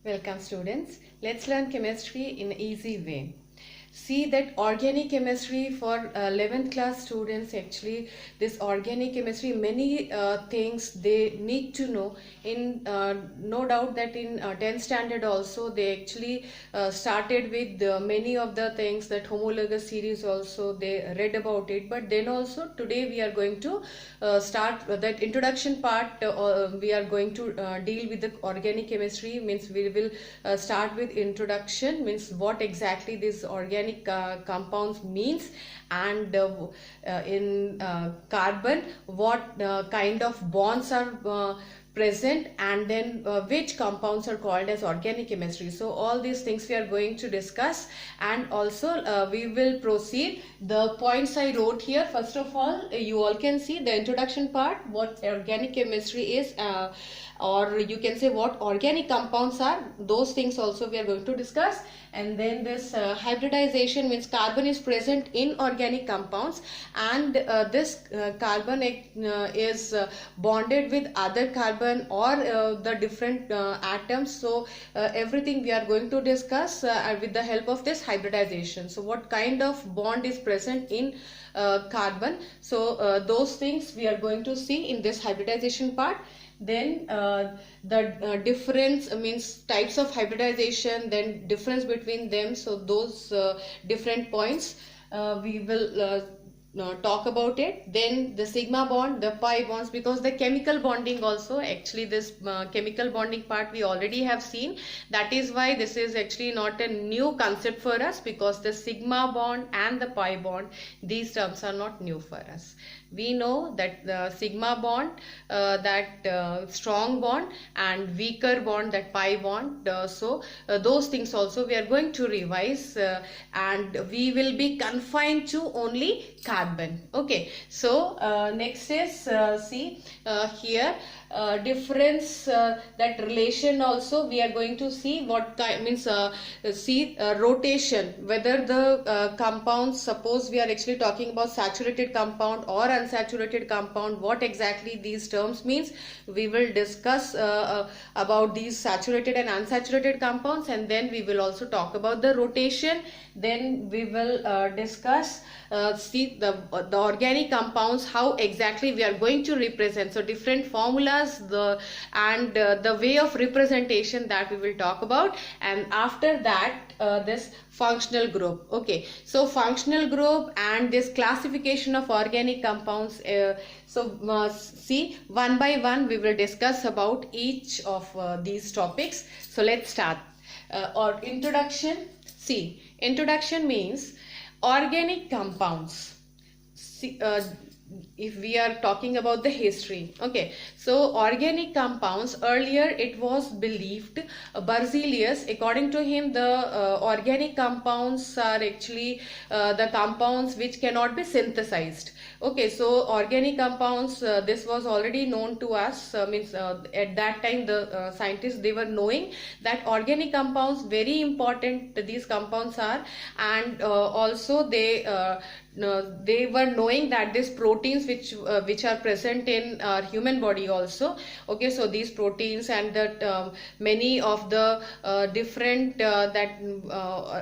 Welcome students. Let's learn chemistry in an easy way. See that organic chemistry for 11th class students, actually this organic chemistry, many things they need to know. In no doubt that in 10th standard also they actually started with many of the things, that homologous series also they read about it, but then also today we are going to start that introduction part. We are going to deal with the organic chemistry, means we will start with introduction, means what exactly this organic compounds means, and in carbon what kind of bonds are present, and then which compounds are called as organic chemistry. So all these things we are going to discuss, and also we will proceed. The points I wrote here, first of all, you all can see the introduction part, what organic chemistry is, or you can say what organic compounds are. Those things also we are going to discuss. And then this hybridization, means carbon is present in organic compounds, and this carbon is bonded with other carbon or the different atoms. So everything we are going to discuss with the help of this hybridization. So what kind of bond is present in carbon, so those things we are going to see in this hybridization part. Then the difference, means types of hybridization, then difference between them. So those different points we will talk about it. Then the sigma bond, the pi bonds, because the chemical bonding also, actually this chemical bonding part we already have seen. That is why this is actually not a new concept for us, because the sigma bond and the pi bond, these terms are not new for us. We know that the sigma bond, that strong bond, and weaker bond, that pi bond. So those things also we are going to revise, and we will be confined to only carbon. Okay, so next is see here difference, that relation also we are going to see. What kind, means see rotation, whether the compounds, suppose we are actually talking about saturated compound or unsaturated compound, what exactly these terms means. We will discuss about these saturated and unsaturated compounds, and then we will also talk about the rotation. Then we will discuss see the organic compounds, how exactly we are going to represent. So different formulas, the way of representation, that we will talk about. And after that this functional group. Okay, so functional group and this classification of organic compounds. So see, one by one we will discuss about each of these topics. So let's start. Or introduction. See, introduction means organic compounds. See, if we are talking about the history. Okay, so organic compounds, earlier it was believed, Berzelius, according to him, the organic compounds are actually the compounds which cannot be synthesized. Okay, so organic compounds, this was already known to us, means at that time the scientists, they were knowing that organic compounds, very important these compounds are, and also they were knowing that these proteins which are present in our human body also. Okay, so these proteins and that many of the different that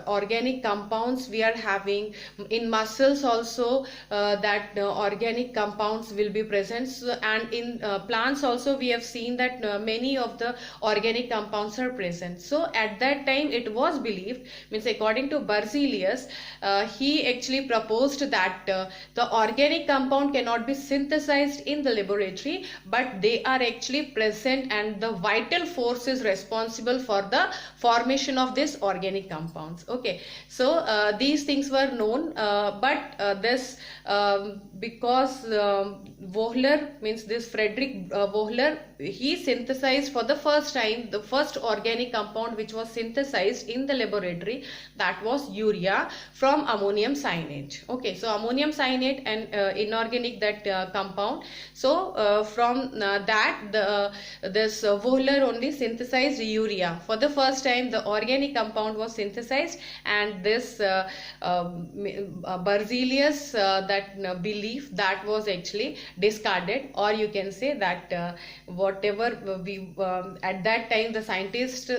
organic compounds we are having in muscles also, that organic compounds will be present. So, and in plants also we have seen that many of the organic compounds are present. So at that time it was believed, means according to Berzelius, he actually proposed that the organic compound cannot be synthesized in the laboratory, but they are actually present, and the vital force is responsible for the formation of these organic compounds. Okay, so these things were known, but this because Wohler, means this Frederick Wohler, he synthesized for the first time the first organic compound which was synthesized in the laboratory, that was urea from ammonium cyanate. Okay, so ammonium cyanate and inorganic that compound. So from that this Wohler only synthesized urea. For the first time the organic compound was synthesized, and this Berzelius that belief that was actually discarded, or you can say that whatever we at that time the scientists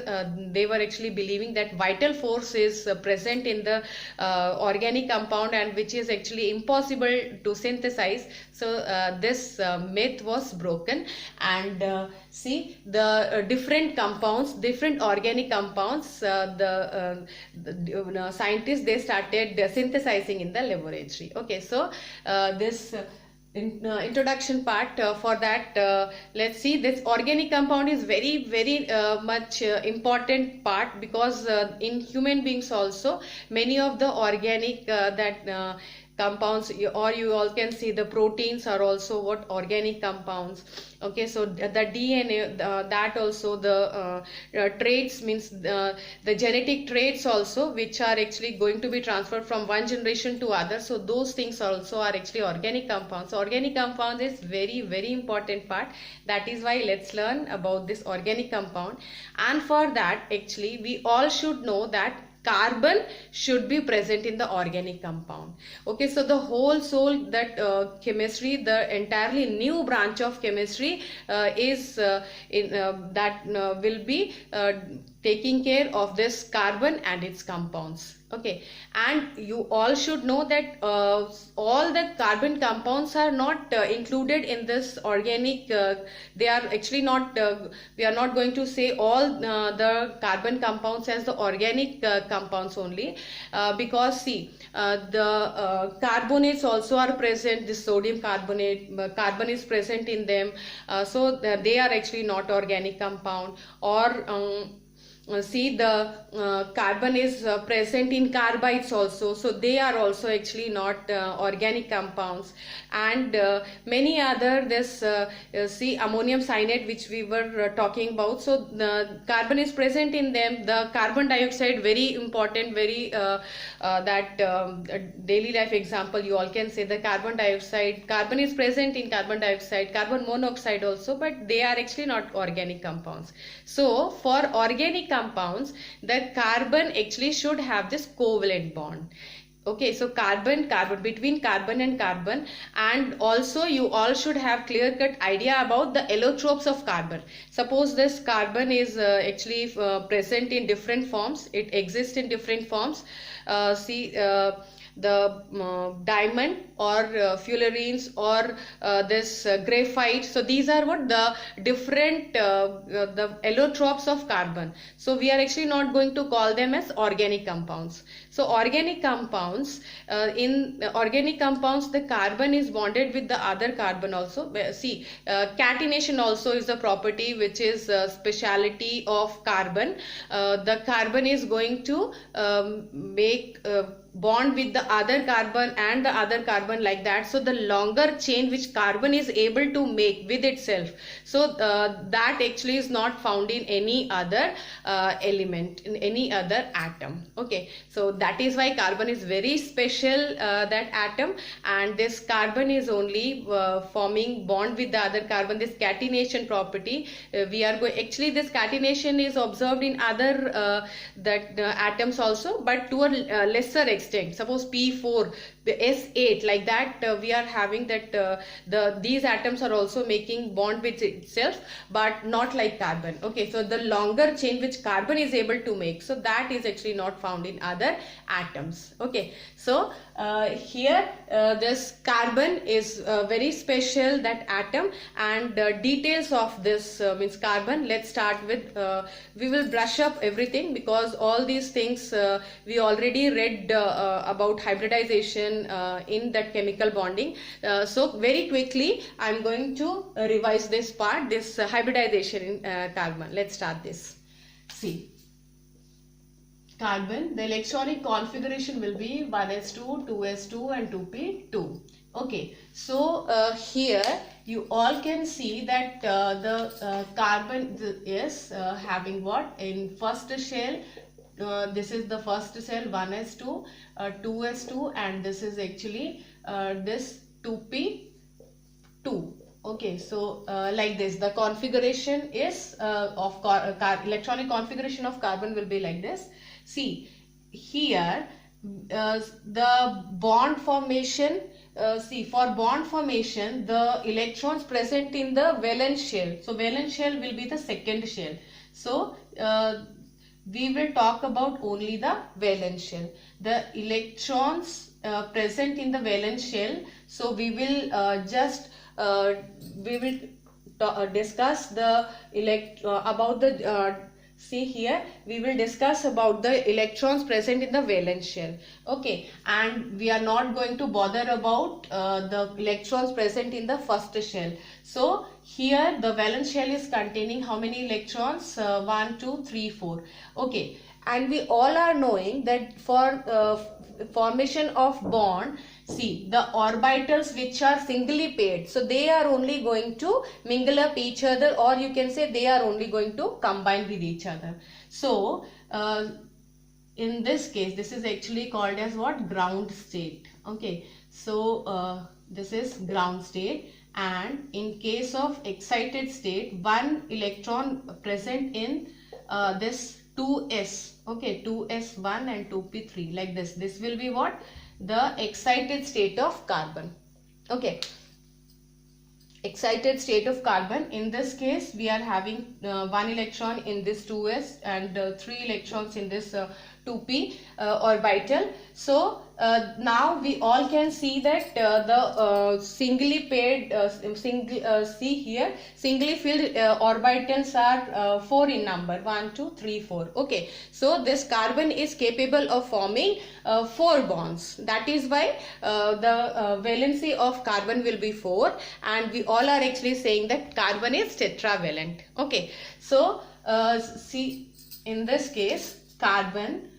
they were actually believing that vital force is present in the organic compound, and which is actually impossible to synthesize. So this myth was broken, and see the different compounds, different organic compounds, the scientists they started synthesizing in the laboratory. Okay, so this introduction part for that, let's see, this organic compound is very much important part, because in human beings also many of the organic that compounds, or you all can see the proteins are also what organic compounds. Okay, so the DNA that also the traits, means the genetic traits also, which are actually going to be transferred from one generation to other, so those things also are actually organic compounds. So organic compounds is very important part. That is why let's learn about this organic compound. And for that actually we all should know that carbon should be present in the organic compound. Okay, so the whole soul that chemistry, the entirely new branch of chemistry is that will be taking care of this carbon and its compounds. Okay, and you all should know that all the carbon compounds are not included in this organic. They are actually not, we are not going to say all the carbon compounds as the organic compounds only, because see the carbonates also are present. This sodium carbonate, carbon is present in them, so they are actually not organic compound. Or see the carbon is present in carbides also, so they are also actually not organic compounds. And many other, this see ammonium cyanide which we were talking about, so the carbon is present in them. The carbon dioxide, very important, very that daily life example you all can say, the carbon dioxide, carbon is present in carbon dioxide, carbon monoxide also, but they are actually not organic compounds. So for organic compounds, the carbon actually should have this covalent bond. Okay, so carbon between carbon and carbon. And also you all should have clear cut idea about the allotropes of carbon. Suppose this carbon is actually present in different forms, it exists in different forms. See the diamond, or fullerenes, or this graphite. So these are what the different the allotropes of carbon. So we are actually not going to call them as organic compounds. So organic compounds, in organic compounds the carbon is bonded with the other carbon also. See catenation also is a property which is a speciality of carbon. The carbon is going to make bond with the other carbon and the other carbon, like that. So the longer chain which carbon is able to make with itself, so that actually is not found in any other element, in any other atom. Okay, so that is why carbon is very special, that atom. And this carbon is only forming bond with the other carbon, this catenation property. We are going, actually this catenation is observed in other that atoms also, but to a lesser extent. Suppose P4, S8, like that, we are having that these atoms are also making bond with itself, but not like carbon. Okay, so the longer chain which carbon is able to make, so that is actually not found in other atoms. Okay, so here this carbon is very special, that atom. And details of this means carbon, let's start with, we will brush up everything, because all these things we already read about hybridization in that chemical bonding. So very quickly I am going to revise this part, this hybridization in carbon. Let's start this. See, carbon, the electronic configuration will be 1s2, 2s2 and 2p2. Okay, so here you all can see that the carbon is having what in first shell. This is the first cell, 1s2, 2s2, and this is actually this 2p2. Okay, so like this, the configuration is of electronic configuration of carbon will be like this. See here, the bond formation. See, for bond formation, the electrons present in the valence shell. So valence shell will be the second shell. So we will talk about only the valence shell. The electrons present in the valence shell. So we will we will discuss the about the see here we will discuss about the electrons present in the valence shell. Okay, and we are not going to bother about the electrons present in the first shell. So here the valence shell is containing how many electrons? 1 2 3 4. Okay, and we all are knowing that for formation of bond, see the orbitals which are singly paired, so they are only going to mingle up each other, or you can say they are only going to combine with each other. So in this case, this is actually called as what? Ground state. Okay, so this is ground state, and in case of excited state, one electron present in this 2s, okay, 2s1 and 2p3, like this will be what? The excited state of carbon. Okay, excited state of carbon. In this case, we are having one electron in this 2s and three electrons in this 2p orbital. So now we all can see that the singly paired see here singly filled orbitals are 4 in number, 1 2 3 4. Okay, so this carbon is capable of forming 4 bonds. That is why the valency of carbon will be 4, and we all are actually saying that carbon is tetravalent. Okay, so see, in this case carbon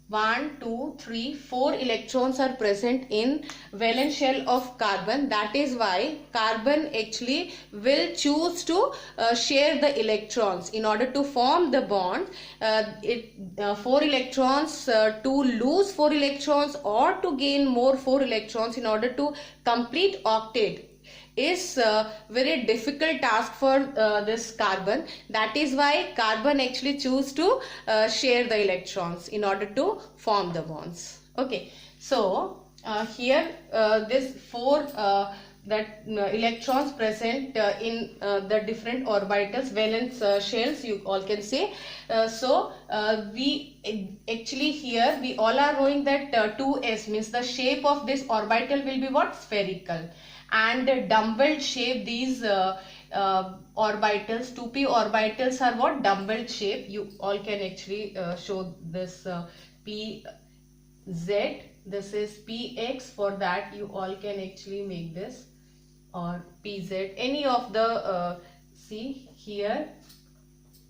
1 2 3 4 electrons are present in valence shell of carbon. That is why carbon actually will choose to share the electrons in order to form the bond. 4 electrons to lose 4 electrons or to gain more 4 electrons in order to complete octet is very difficult task for this carbon. That is why carbon actually choose to share the electrons in order to form the bonds. Okay, so here this 4 electrons present in the different orbitals, valence shells, you all can say. So we actually here we all are knowing that 2s means the shape of this orbital will be what? Spherical. And dumbbell shape, these orbitals, 2p orbitals are what? Dumbbell shape. You all can actually show this pz, this is px. For that you all can actually make this, or pz, any of the see here,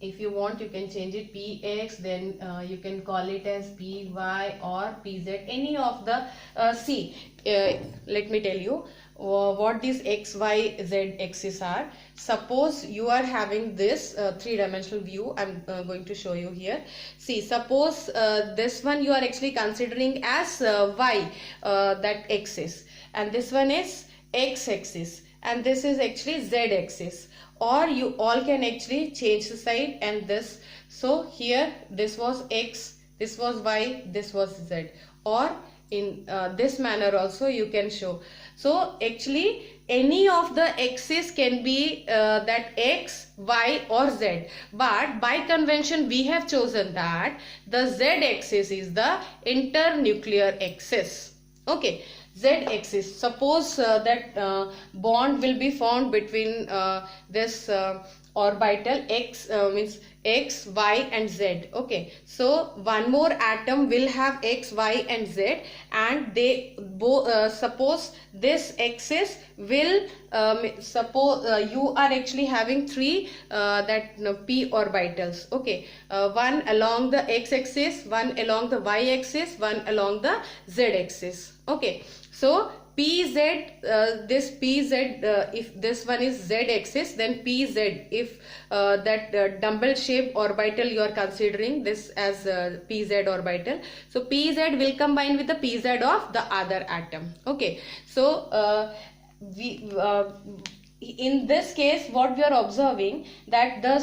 if you want you can change it px, then you can call it as py or pz, any of the see, let me tell you what these x, y, z axis are. Suppose you are having this three-dimensional view. I'm going to show you here. See, suppose this one you are actually considering as y, that axis, and this one is x axis, and this is actually z axis. Or you all can actually change the side, and this, so here this was x, this was y, this was z, or in this manner also you can show. So actually any of the axis can be that x, y or z, but by convention we have chosen that the z axis is the internuclear axis. Okay, z axis. Suppose that bond will be formed between this orbital x, means x, y and z. Okay, so one more atom will have x, y and z, and they suppose this axis will suppose you are actually having three p orbitals. Okay, one along the x axis, one along the y axis, one along the z axis. Okay, so pz, this pz, if this one is z axis, then pz, if that dumbbell shaped orbital you are considering this as pz orbital, so pz will combine with the pz of the other atom. Okay, so we in this case what we are observing, that the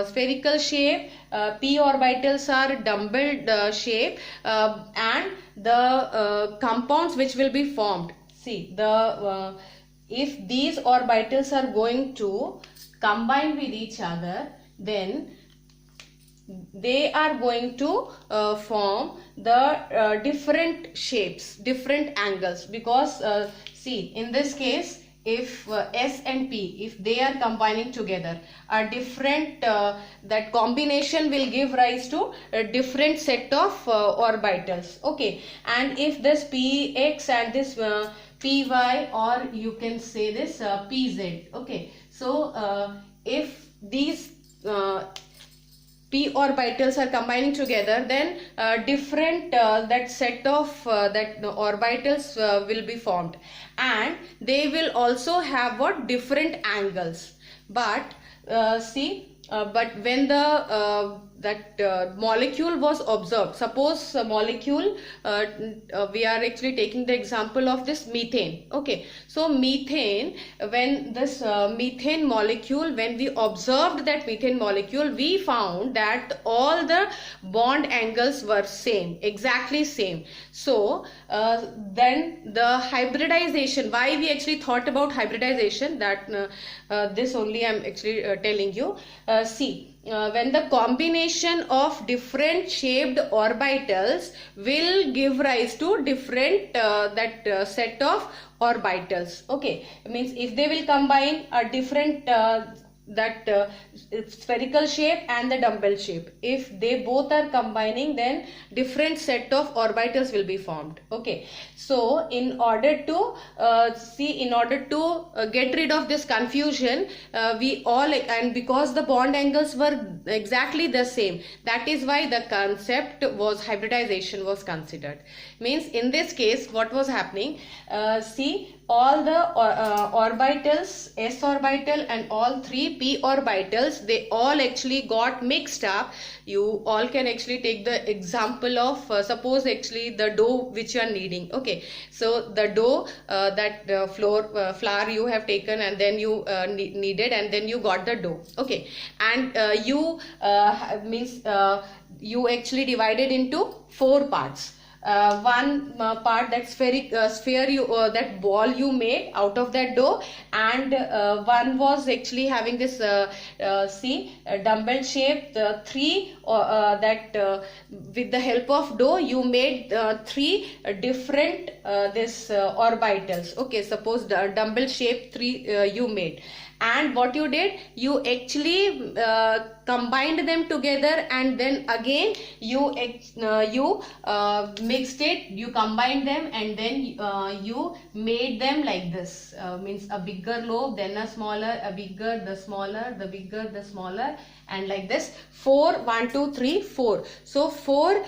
spherical shape p orbitals are dumbbell shape, and the compounds which will be formed, see the if these orbitals are going to combine with each other, then they are going to form the different shapes, different angles, because see in this case, if S and P, if they are combining together, a different that combination will give rise to a different set of orbitals. Okay, and if this Px and this Py, or you can say this Pz. Okay, so if these p orbitals are combining together, then different that set of that orbitals will be formed, and they will also have what different angles. But but when the molecule was observed, suppose a molecule, we are actually taking the example of this methane. Okay, so methane, when this methane molecule, when we observed that methane molecule, we found that all the bond angles were same, exactly same. So then the hybridization, why we actually thought about hybridization, that this only I am actually telling you. When the combination of different shaped orbitals will give rise to different set of orbitals. Okay, means if they will combine a different spherical shape and the dumbbell shape, if they both are combining, then different set of orbitals will be formed. Okay, so in order to get rid of this confusion, we all, and because the bond angles were exactly the same, that is why the concept was hybridization was considered. Means in this case what was happening, all the orbitals, s orbital and all three p orbitals, they all actually got mixed up. You all can actually take the example of suppose actually the dough which you are kneading. Okay, so the dough, flour you have taken, and then you kneaded, and then you got the dough. Okay, and you you actually divided into 4 parts. One part, that sphere you that ball you made out of that dough, and one was actually having this dumbbell shape, the 3 with the help of dough you made 3 different orbitals. Okay, suppose the dumbbell shape 3 you made, and what you did, you actually combined them together, and then again you mixed it, you combined them, and then you made them like this, means a bigger lobe, then a smaller, a bigger, the smaller, the bigger, the smaller, and like this 4, 1 2 3 4. So 4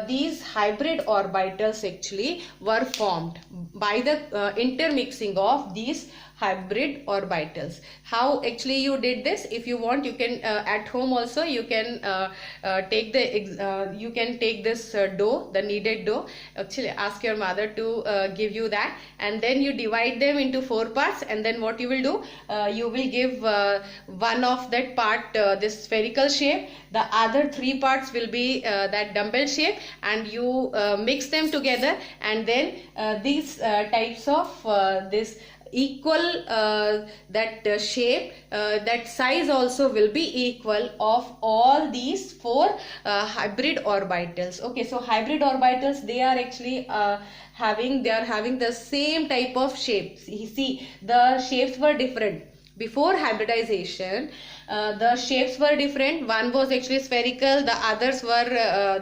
these hybrid orbitals actually were formed by the intermixing of these hybrid orbitals. How actually you did this? If you want, you can at home also you can take this dough, the kneaded dough. Actually ask your mother to give you that, and then you divide them into 4 parts, and then what you will do, you will give one of that part this spherical shape, the other 3 parts will be that dumbbell shape, and you mix them together, and then these types of this equal shape, that size also will be equal of all these 4 hybrid orbitals. Okay, so hybrid orbitals, they are actually having the same type of shapes. You see, the shapes were different before hybridization. The shapes were different. One was actually spherical, the others were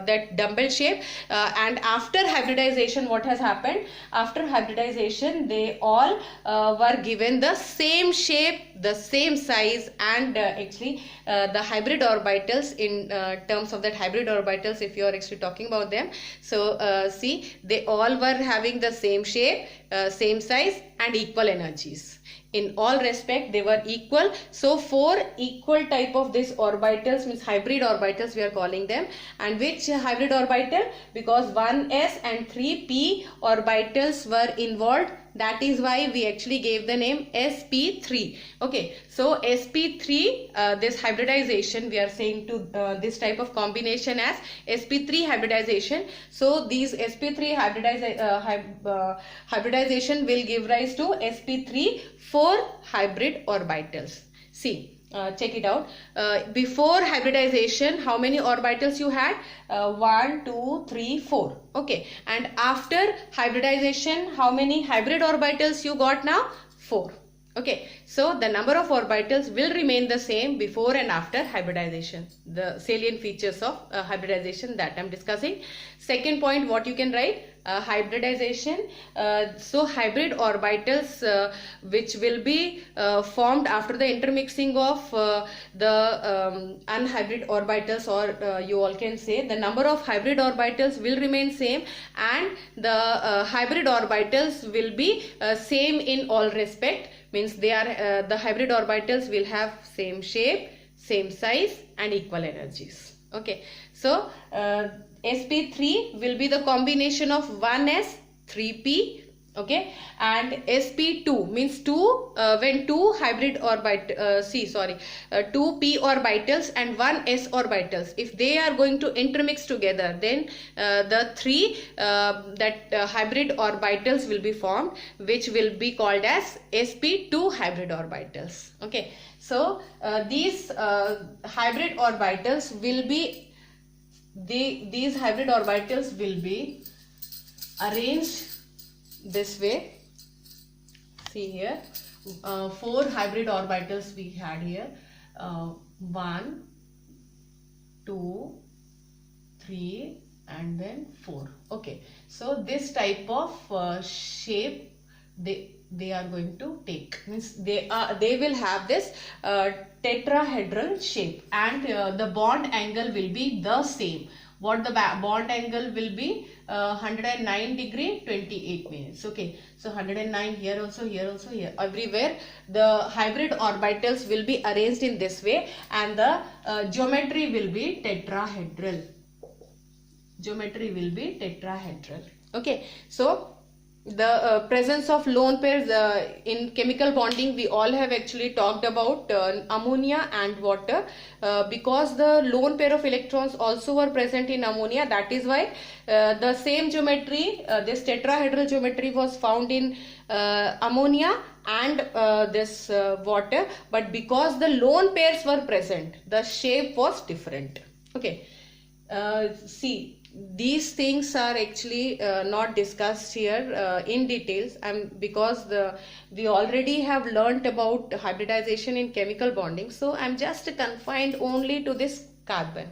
that dumbbell shape, and after hybridization, what has happened? After hybridization, they all were given the same shape, the same size, and actually the hybrid orbitals, in terms of that hybrid orbitals, if you are actually talking about them, so see, they all were having the same shape, same size, and equal energies. In all respect they were equal. So 4 equal type of this orbitals, means hybrid orbitals we are calling them. And which hybrid orbital? Because 1s and 3p orbitals were involved, That is why we actually gave the name sp3. Okay, so sp3, this hybridization, we are saying to this type of combination as sp3 hybridization. So these sp3 hybridization will give rise to sp3 4 hybrid orbitals. See, check it out. Before hybridization, how many orbitals you had? 1, 2, 3, 4. Okay, and after hybridization, how many hybrid orbitals you got now? 4. Okay, so the number of orbitals will remain the same before and after hybridization. The salient features of hybridization that I am discussing. Second point, what you can write? Hybridization. So hybrid orbitals which will be formed after the intermixing of the unhybrid orbitals, or you all can say the number of hybrid orbitals will remain same, and the hybrid orbitals will be same in all respect. Means they are the hybrid orbitals will have same shape, same size and equal energies. Okay, so sp3 will be the combination of 1s 3p. Okay, and sp2 means 2 when 2 hybrid orbit 2 p orbitals and 1 s orbitals, if they are going to intermix together, then the 3 hybrid orbitals will be formed, which will be called as sp2 hybrid orbitals. Okay, so these hybrid orbitals will be these hybrid orbitals will be arranged this way. See here, 4 hybrid orbitals we had here, 1, 2, 3 and then 4. Okay, so this type of shape they are going to take, means they will have this tetrahedral shape, and the bond angle will be the same. What the bond angle will be? 109 degree 28 minutes. Okay, so 109 here also, here, everywhere the hybrid orbitals will be arranged in this way, and the geometry will be tetrahedral. Okay, so the presence of lone pairs in chemical bonding, we all have actually talked about ammonia and water, because the lone pair of electrons also were present in ammonia. That is why the same geometry, this tetrahedral geometry was found in ammonia and this water, but because the lone pairs were present, the shape was different. Okay, see, these things are actually not discussed here in details, because we already have learnt about hybridization in chemical bonding, so I'm just confined only to this carbon.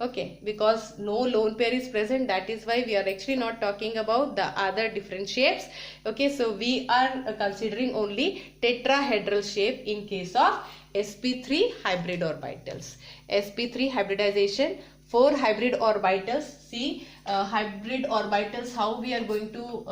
Okay, because no lone pair is present, that is why we are actually not talking about the other different shapes. Okay, so we are considering only tetrahedral shape in case of sp3 hybrid orbitals. sp3 hybridization, 4 hybrid orbitals. See, hybrid orbitals, how we are going to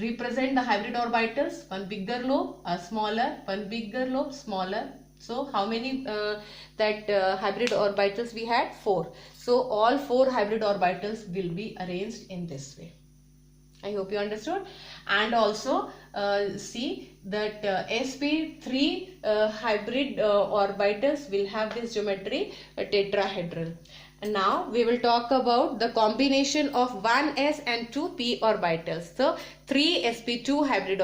represent the hybrid orbitals? One bigger lobe, a smaller, one bigger lobe, smaller. So how many hybrid orbitals we had? 4. So all 4 hybrid orbitals will be arranged in this way. I hope you understood. And also see that sp3 hybrid orbitals will have this geometry tetrahedral. And now we will talk about the combination of 1s and 2p orbitals. So 3 sp2 hybrid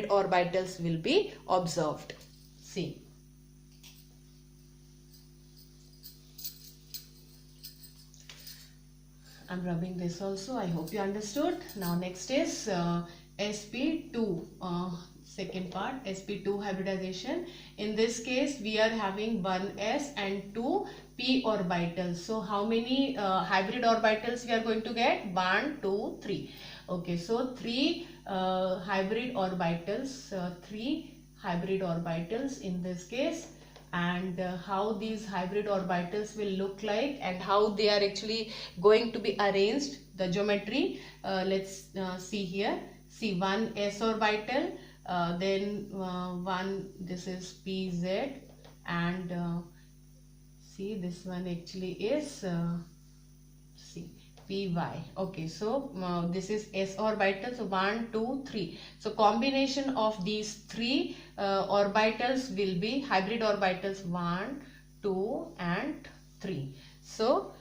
orbitals will be observed. See, I'm rubbing this also. I hope you understood. Now next is sp2, second part, sp2 hybridization. In this case we are having 1s and 2p orbitals. So how many hybrid orbitals we are going to get? 1, 2, 3. Okay, so 3 hybrid orbitals, 3 hybrid orbitals in this case. And how these hybrid orbitals will look like and how they are actually going to be arranged, the geometry, let's see here. See, 1 s orbital, then 1, this is pz, and see, this one actually is see py. Okay, so this is s orbitals, 1 2 3. So combination of these three orbitals will be hybrid orbitals 1 2 and 3. So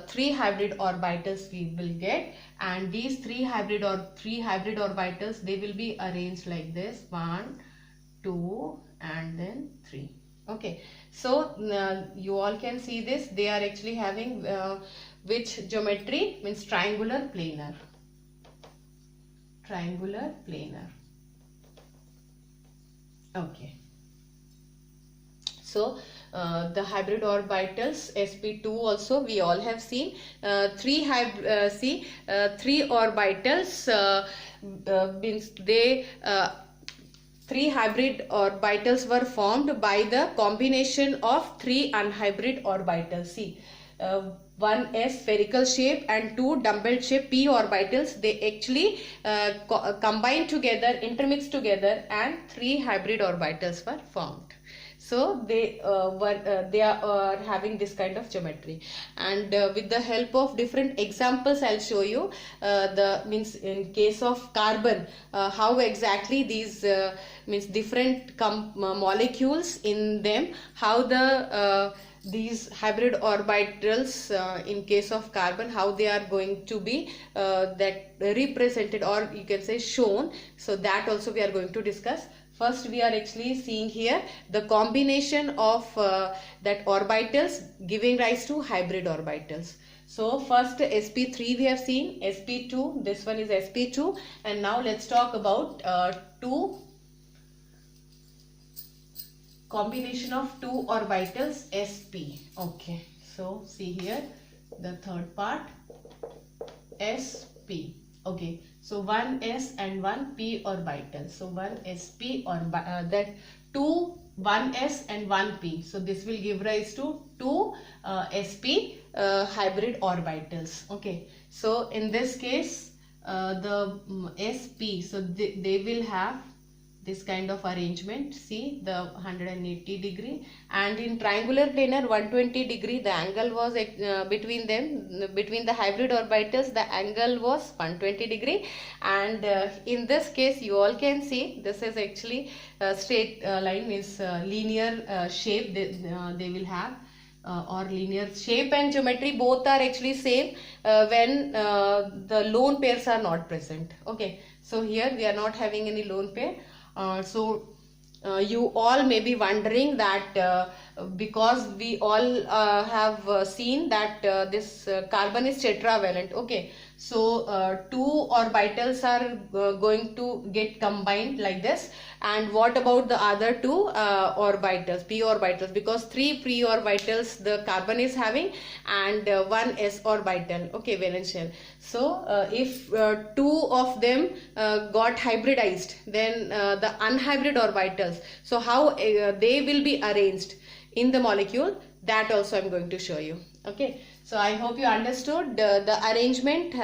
three hybrid orbitals we will get, and these three hybrid orbitals, they will be arranged like this: 1 2 and then 3. Okay, so you all can see this, they are actually having which geometry? Means triangular planar. Okay, so the hybrid orbitals sp2 also we all have seen. Three orbitals means they three hybrid orbitals were formed by the combination of three unhybrid orbitals. See, one S spherical shape and two dumbbell shape p orbitals, they actually combined together, intermixed together, and three hybrid orbitals were formed. So they are having this kind of geometry, and with the help of different examples I'll show you means in case of carbon how exactly these means different molecules in them, how the these hybrid orbitals in case of carbon, how they are going to be that represented, or you can say shown. So that also we are going to discuss. First we are actually seeing here the combination of that orbitals giving rise to hybrid orbitals. So first sp3 we have seen, sp2, this one is sp2, and now let's talk about two combination of two orbitals sp. Okay, so see here the third part, sp. Okay, so one s and one p orbital. So one sp orbital, that two, one s and one p. So this will give rise to two sp hybrid orbitals. Okay, so in this case the sp, so they will have this kind of arrangement. See the 180 degree, and in triangular planar 120 degree the angle was between them, between the hybrid orbitals the angle was 120 degree, and in this case you all can see this is actually straight line, means linear shape they will have, or linear shape and geometry both are actually same when the lone pairs are not present. Okay, so here we are not having any lone pair. You all may be wondering that because we all have seen that this carbon is tetravalent. Okay, so two orbitals are going to get combined like this, and what about the other two orbitals, p orbitals, because three p orbitals the carbon is having, and one s orbital, okay, valence shell. So if two of them got hybridized, then the unhybrid orbitals, so how they will be arranged in the molecule, that also I'm going to show you. Okay, so I hope you understood the arrangement.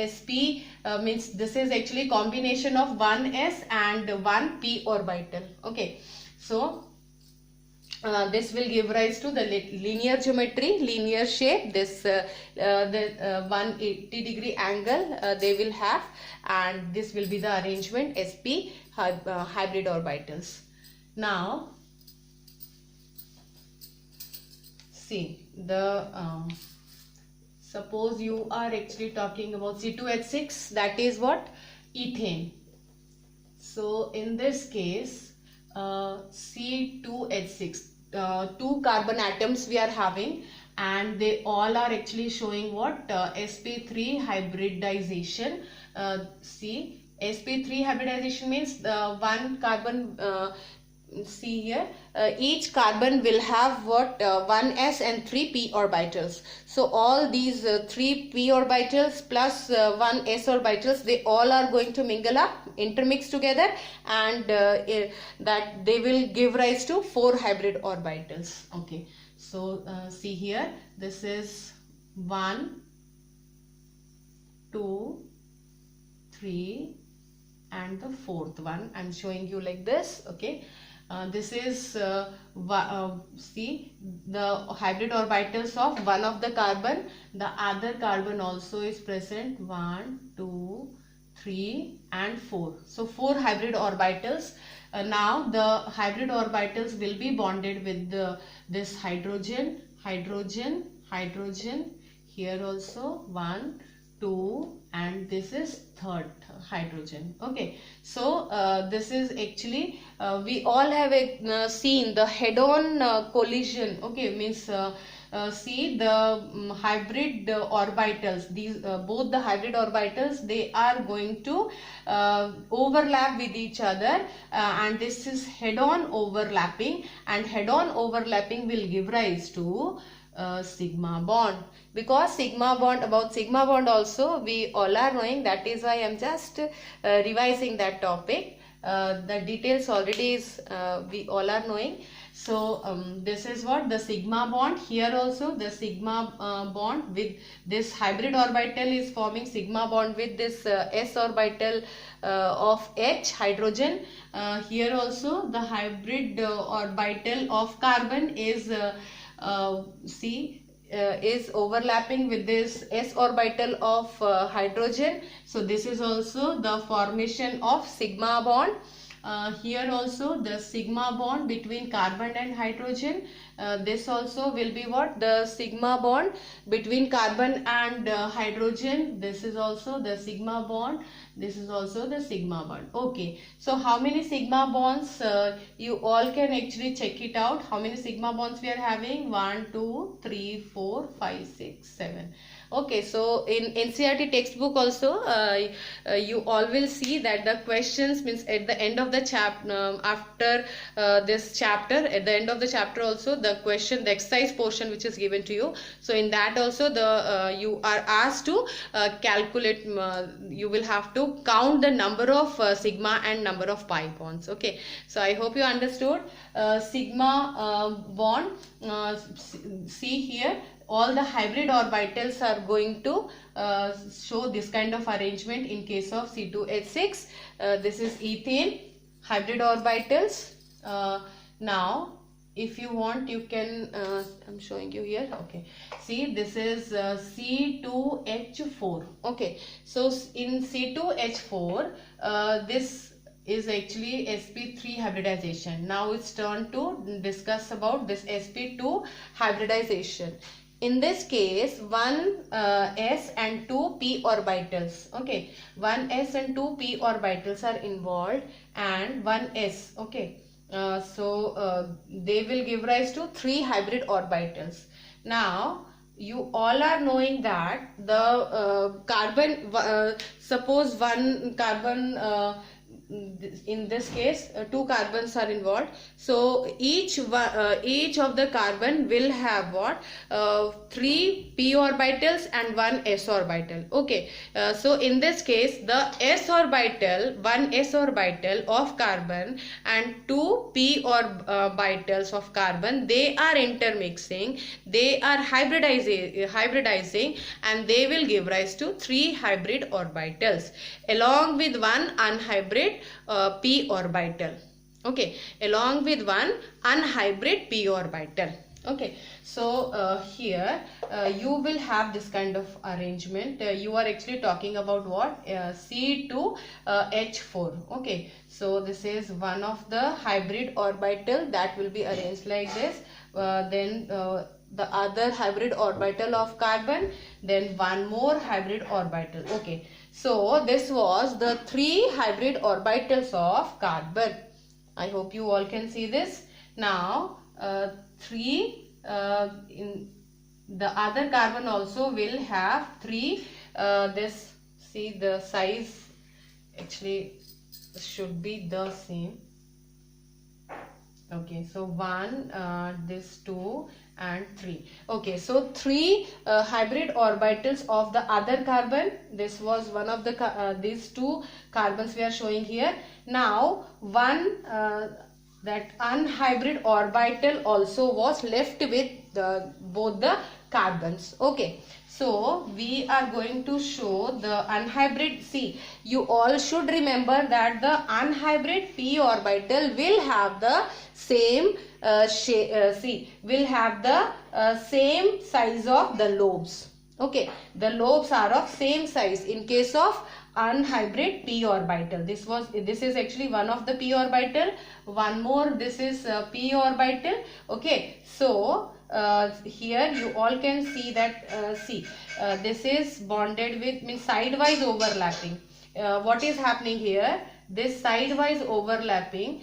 sp means this is actually combination of one s and one p orbital. Okay, so this will give rise to the linear geometry, linear shape. This the 180 degree angle they will have, and this will be the arrangement sp hybrid orbitals. Now see the suppose you are actually talking about C2H6, that is what, ethane. So in this case C2H6, two carbon atoms we are having, and they all are actually showing what, sp3 hybridization. See, sp3 hybridization means one carbon, see here, each carbon will have what, 1s and 3 p orbitals. So all these 3 p orbitals plus 1 s orbitals, they all are going to mingle up, intermix together, and that they will give rise to 4 hybrid orbitals. Okay, so see here, this is 1 2 3 and the fourth one I'm showing you like this. Okay, This is see the hybrid orbitals of one of the carbon. The other carbon also is present. 1, 2, 3 and 4. So 4 hybrid orbitals. Now the hybrid orbitals will be bonded with this hydrogen, hydrogen, hydrogen. Here also 1, 2 and this is third hydrogen. Okay, so this is actually we all have seen the head-on collision. Okay, means see the hybrid orbitals, these both the hybrid orbitals, they are going to overlap with each other, and this is head-on overlapping, and head-on overlapping will give rise to sigma bond. Because sigma bond, about sigma bond also we all are knowing, that is why I am just revising that topic. The details already is we all are knowing. So this is what the sigma bond. Here also the sigma bond with this hybrid orbital is forming sigma bond with this s orbital of H, hydrogen. Here also the hybrid orbital of carbon is is overlapping with this s orbital of hydrogen. So this is also the formation of sigma bond. Here also the sigma bond between carbon and hydrogen. This also will be what? The sigma bond between carbon and hydrogen. This is also the sigma bond. This is also the sigma bond. Okay, so how many sigma bonds? You all can actually check it out. How many sigma bonds we are having? 1, 2, 3, 4, 5, 6, 7. Okay, so in NCERT textbook also you all will see that the questions, means at the end of the chapter, after this chapter, at the end of the chapter also the question, the exercise portion which is given to you. So in that also the you are asked to calculate, you will have to count the number of sigma and number of pi bonds. Okay, so I hope you understood. Sigma bond, see here, all the hybrid orbitals are going to show this kind of arrangement in case of C2H6. This is ethane, hybrid orbitals. Now if you want, you can I'm showing you here. Okay, see, this is C2H4. Okay, so in C2H4 this is actually sp3 hybridization. Now it's turn to discuss about this sp2 hybridization. In this case, 1 s and 2 p orbitals. Okay, 1 s and 2 p orbitals are involved, and 1 s. Okay, so they will give rise to 3 hybrid orbitals. Now you all are knowing that the carbon, suppose one carbon, in this case 2 carbons are involved, so each of the carbon will have what, 3 p orbitals and 1 s orbital. Okay, so in this case the s orbital, 1 s orbital of carbon and 2 p orbitals of carbon, they are intermixing, they are hybridizing, and they will give rise to 3 hybrid orbitals along with 1 unhybrid p orbital. Okay, along with 1 unhybrid p orbital. Okay, so here you will have this kind of arrangement. You are actually talking about what? C2H4. Okay, so this is one of the hybrid orbital that will be arranged like this. Then the other hybrid orbital of carbon, then one more hybrid orbital. Okay, so this was the 3 hybrid orbitals of carbon. I hope you all can see this. Now 3 in the other carbon also will have 3. This, see, the size actually should be the same. Okay, so 1, this 2 and 3. Okay, so 3 hybrid orbitals of the other carbon. This was one of the these 2 carbons we are showing here. Now one that unhybrid orbital also was left with both the carbons. Okay, so we are going to show the unhybrid. See, you all should remember that the unhybrid p orbital will have the same will have the same size of the lobes. Okay, the lobes are of same size in case of unhybrid p orbital. This is actually one of the p orbital, one more, this is p orbital. Okay, so here you all can see that this is bonded with, means sidewise overlapping. What is happening here? This sidewise overlapping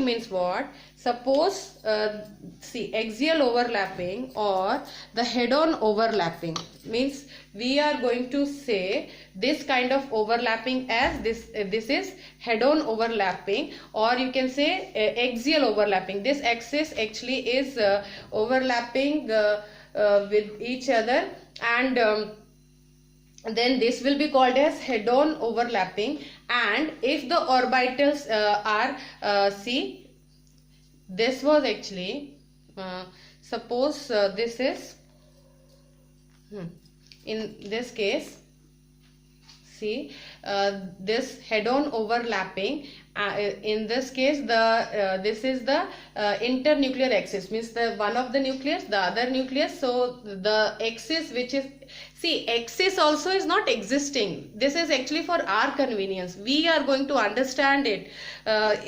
means what? Suppose axial overlapping or the head-on overlapping, means we are going to say this kind of overlapping as this is head-on overlapping, or you can say axial overlapping. This axis actually is overlapping with each other, and then this will be called as head-on overlapping. And if the orbitals are this was actually suppose this is in this case, this head-on overlapping, in this case the this is the internuclear axis, means the one of the nucleus, the other nucleus. So the axis which is, axis also is not existing. This is actually for our convenience. We are going to understand it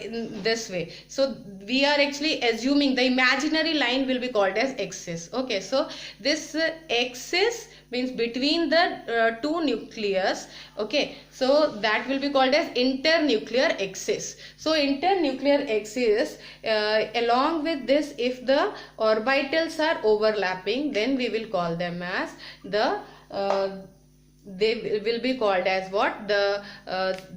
in this way. So we are actually assuming the imaginary line will be called as axis. Okay, so this axis means between the two nucleus. Okay, so that will be called as internuclear axis. So internuclear axis, along with this, if the orbitals are overlapping, then we will call them as they will be called as what? The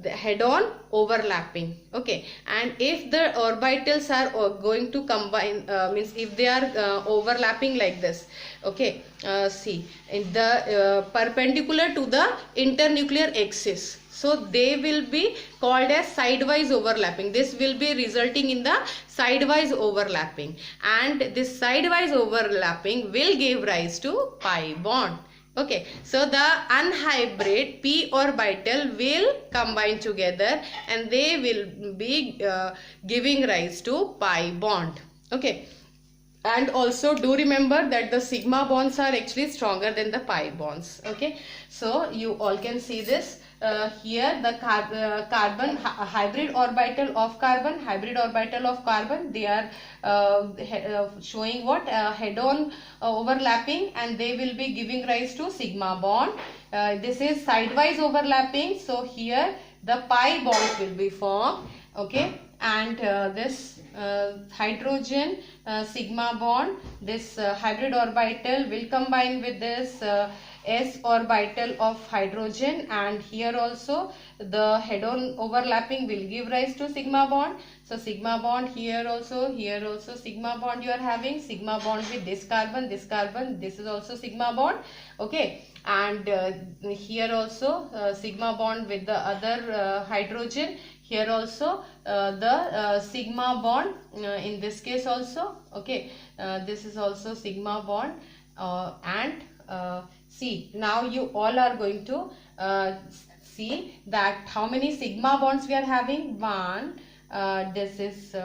head-on overlapping. Okay, and if the orbitals are going to combine, means if they are overlapping like this, okay, in the perpendicular to the internuclear axis, so they will be called as sidewise overlapping. This will be resulting in the sidewise overlapping, and this sidewise overlapping will give rise to pi bond. Okay, so the unhybrid p orbital will combine together and they will be giving rise to pi bond. Okay, and also do remember that the sigma bonds are actually stronger than the pi bonds. Okay, so you all can see this. Here the carbon hybrid orbital of carbon, they are showing what? Head-on overlapping, and they will be giving rise to sigma bond. This is sidewise overlapping, so here the pi bonds will be formed. Okay, and this hydrogen sigma bond, this hybrid orbital will combine with this s orbital of hydrogen, and here also the head-on overlapping will give rise to sigma bond. So sigma bond here also sigma bond you are having, sigma bond with this carbon, this is also sigma bond. Okay, and here also sigma bond with the other hydrogen, here also the sigma bond in this case also. Okay, this is also sigma bond, and now you all are going to see that how many sigma bonds we are having. One, this is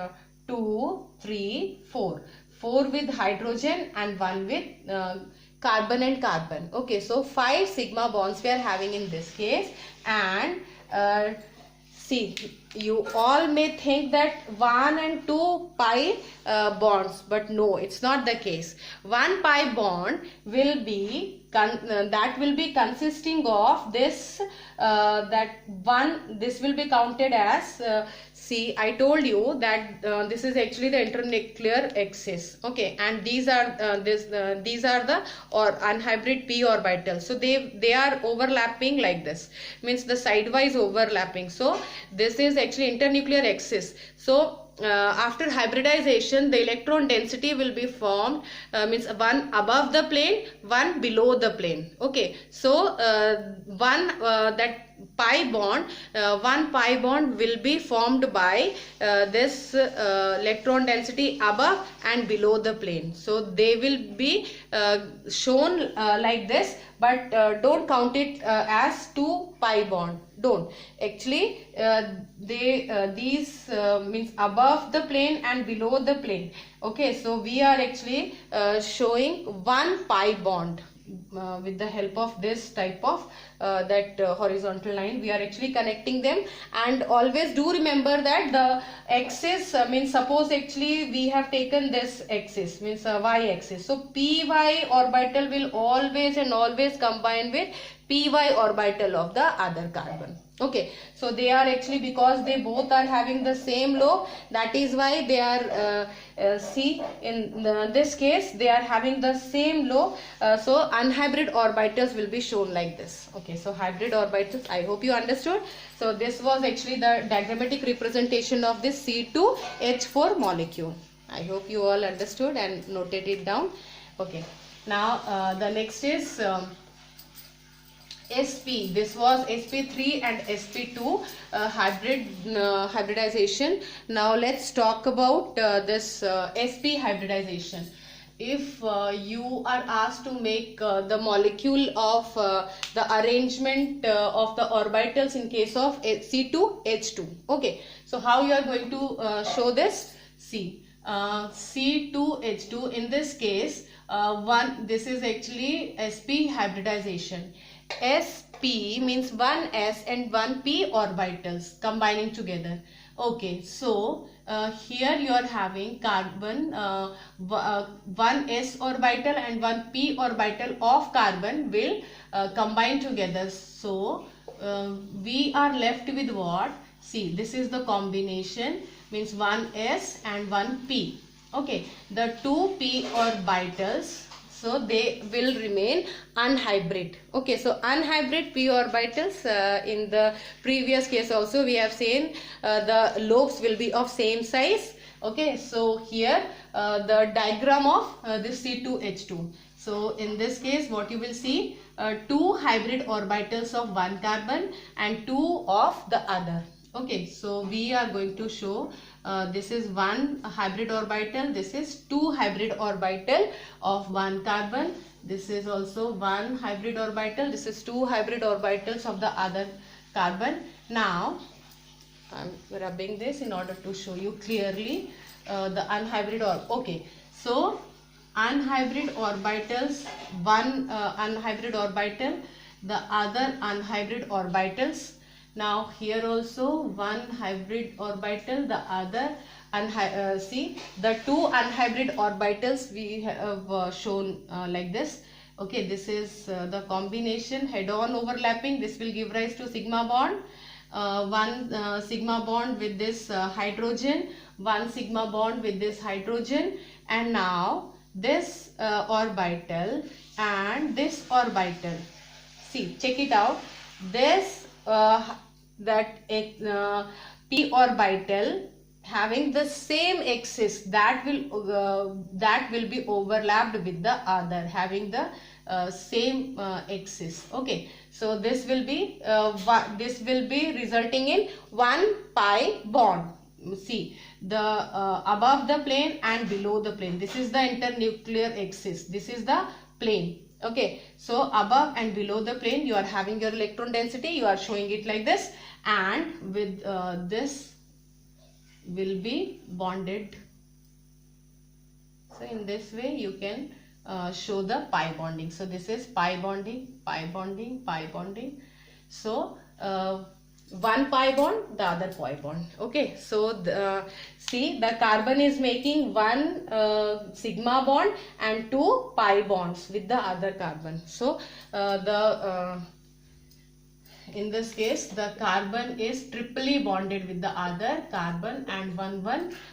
2, 3, 4 with hydrogen and 1 with carbon and carbon. Okay, so 5 sigma bonds we are having in this case. And you all may think that 1 and 2 pi bonds, but no, it's not the case. 1 pi bond will be that will be consisting of this this will be counted as I told you that this is actually the internuclear axis. Okay, and these are these are the unhybrid p orbitals. So they are overlapping like this, means the sidewise overlapping. So this is actually internuclear axis. So after hybridization, the electron density will be formed, means one above the plane, one below the plane. Okay, so that pi bond, one pi bond will be formed by this electron density above and below the plane. So they will be shown like this, but don't count it as 2 pi bond. Don't actually, these means above the plane and below the plane. Okay, so we are actually showing 1 pi bond with the help of this type of horizontal line. We are actually connecting them, and always do remember that the axis, means suppose actually we have taken this axis, means y axis, so py orbital will always and always combine with py orbital of the other carbon. Okay, so they are actually, because they both are having the same law, that is why they are see, in this case they are having the same law, so unhybrid orbitals will be shown like this. Okay, so hybrid orbitals, I hope you understood. So this was actually the diagrammatic representation of this C2H4 molecule. I hope you all understood and noted it down. Okay, now the next is sp. This was sp3 and sp2 hybridization. Now let's talk about this sp hybridization. If you are asked to make the molecule of the arrangement of the orbitals in case of C2H2. Okay, so how you are going to show this? See, C2H2, in this case, this is actually sp hybridization. sp means one s and one p orbitals combining together. Okay, so here you are having carbon, one s orbital and one p orbital of carbon will combine together. So we are left with what? See, this is the combination, means one s and one p. Okay, the two p orbitals, so they will remain unhybrid. Okay, so unhybrid p orbitals, in the previous case also we have seen the lobes will be of same size. Okay, so here the diagram of this C2H2. So in this case what you will see, two hybrid orbitals of one carbon and two of the other. Okay, so we are going to show this is one hybrid orbital, this is two hybrid orbital of one carbon, this is also one hybrid orbital, this is two hybrid orbitals of the other carbon. Now I am rubbing this in order to show you clearly the unhybrid okay, so unhybrid orbitals, one unhybrid orbital, the other unhybrid orbitals. Now here also one hybrid orbital, the other see, the two unhybrid orbitals we have shown like this. Okay, this is the combination head-on overlapping. This will give rise to sigma bond. One sigma bond with this hydrogen, one sigma bond with this hydrogen, and now this orbital and this orbital. See, check it out. This p orbital having the same axis, that will be overlapped with the other having the same axis. Okay, so this will be resulting in 1 pi bond. See, the above the plane and below the plane, this is the internuclear axis, this is the plane. Okay, so above and below the plane you are having your electron density, you are showing it like this, and with this will be bonded. So in this way you can show the pi bonding. So this is pi bonding, pi bonding, pi bonding. So one pi bond, the other pi bond. Okay, so see, the carbon is making one sigma bond and two pi bonds with the other carbon. So in this case the carbon is triply bonded with the other carbon and one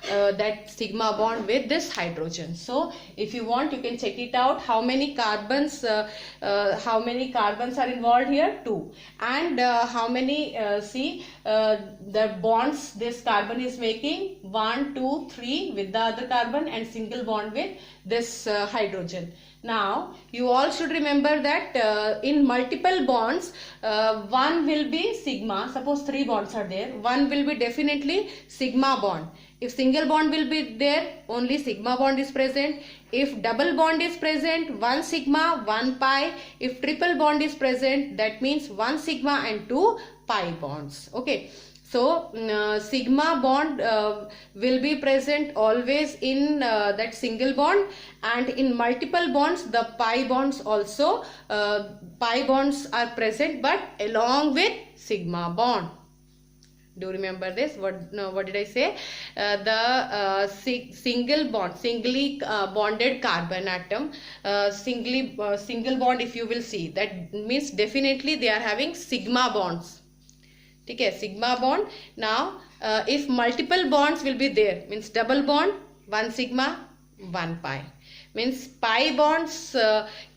that sigma bond with this hydrogen. So if you want, you can check it out how many carbons are involved here, 2, and how many the bonds this carbon is making, 1 2 3 with the other carbon and single bond with this hydrogen. Now you all should remember that in multiple bonds one will be sigma. Suppose 3 bonds are there, one will be definitely sigma bond. If single bond will be there, only sigma bond is present. If double bond is present, 1 sigma 1 pi. If triple bond is present, that means 1 sigma and 2 pi bonds. Okay. So sigma bond will be present always in that single bond, and in multiple bonds the pi bonds also pi bonds are present, but along with sigma bond. Do remember this? What did I say? Single bond, singly bonded carbon atom, single bond, if you will see, that means definitely they are having sigma bonds. Okay, sigma bond. Now if multiple bonds will be there, means double bond, 1 sigma 1 pi, means pi bonds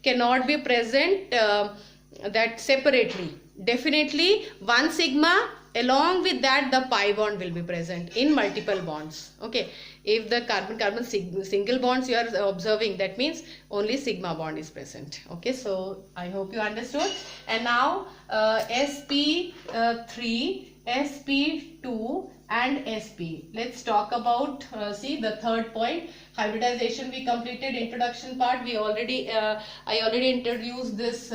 cannot be present that separately. Definitely 1 sigma, along with that the pi bond will be present in multiple bonds. Okay, if the carbon single bonds you are observing, that means only sigma bond is present. Okay, so I hope you understood. And now sp3, sp2 and sp. Let's talk about see the third point, hybridization. We completed introduction part. We already I already introduced this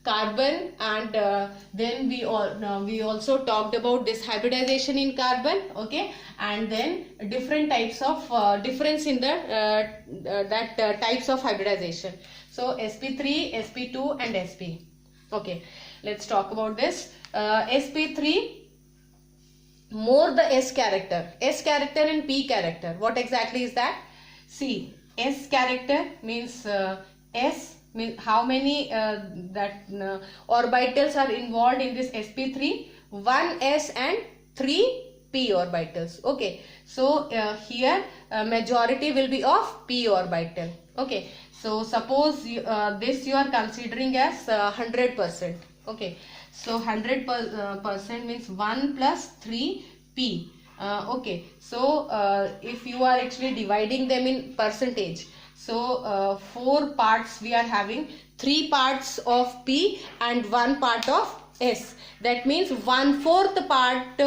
carbon, and then we also talked about this hybridization in carbon. Okay, and then different types of difference in the types of hybridization. So sp3, sp2 and sp. Okay, let's talk about this. sp3, more the s character and p character. What exactly is that? See, s character means s means how many orbitals are involved in this sp3, 1s and 3 p orbitals. Okay, so here majority will be of p orbital. Okay, so suppose this you are considering as 100%. Okay, so 100% means 1 plus 3 p. Okay, so if you are actually dividing them in percentage, so 4 parts we are having, 3 parts of p and 1 part of s. That means 1/4 part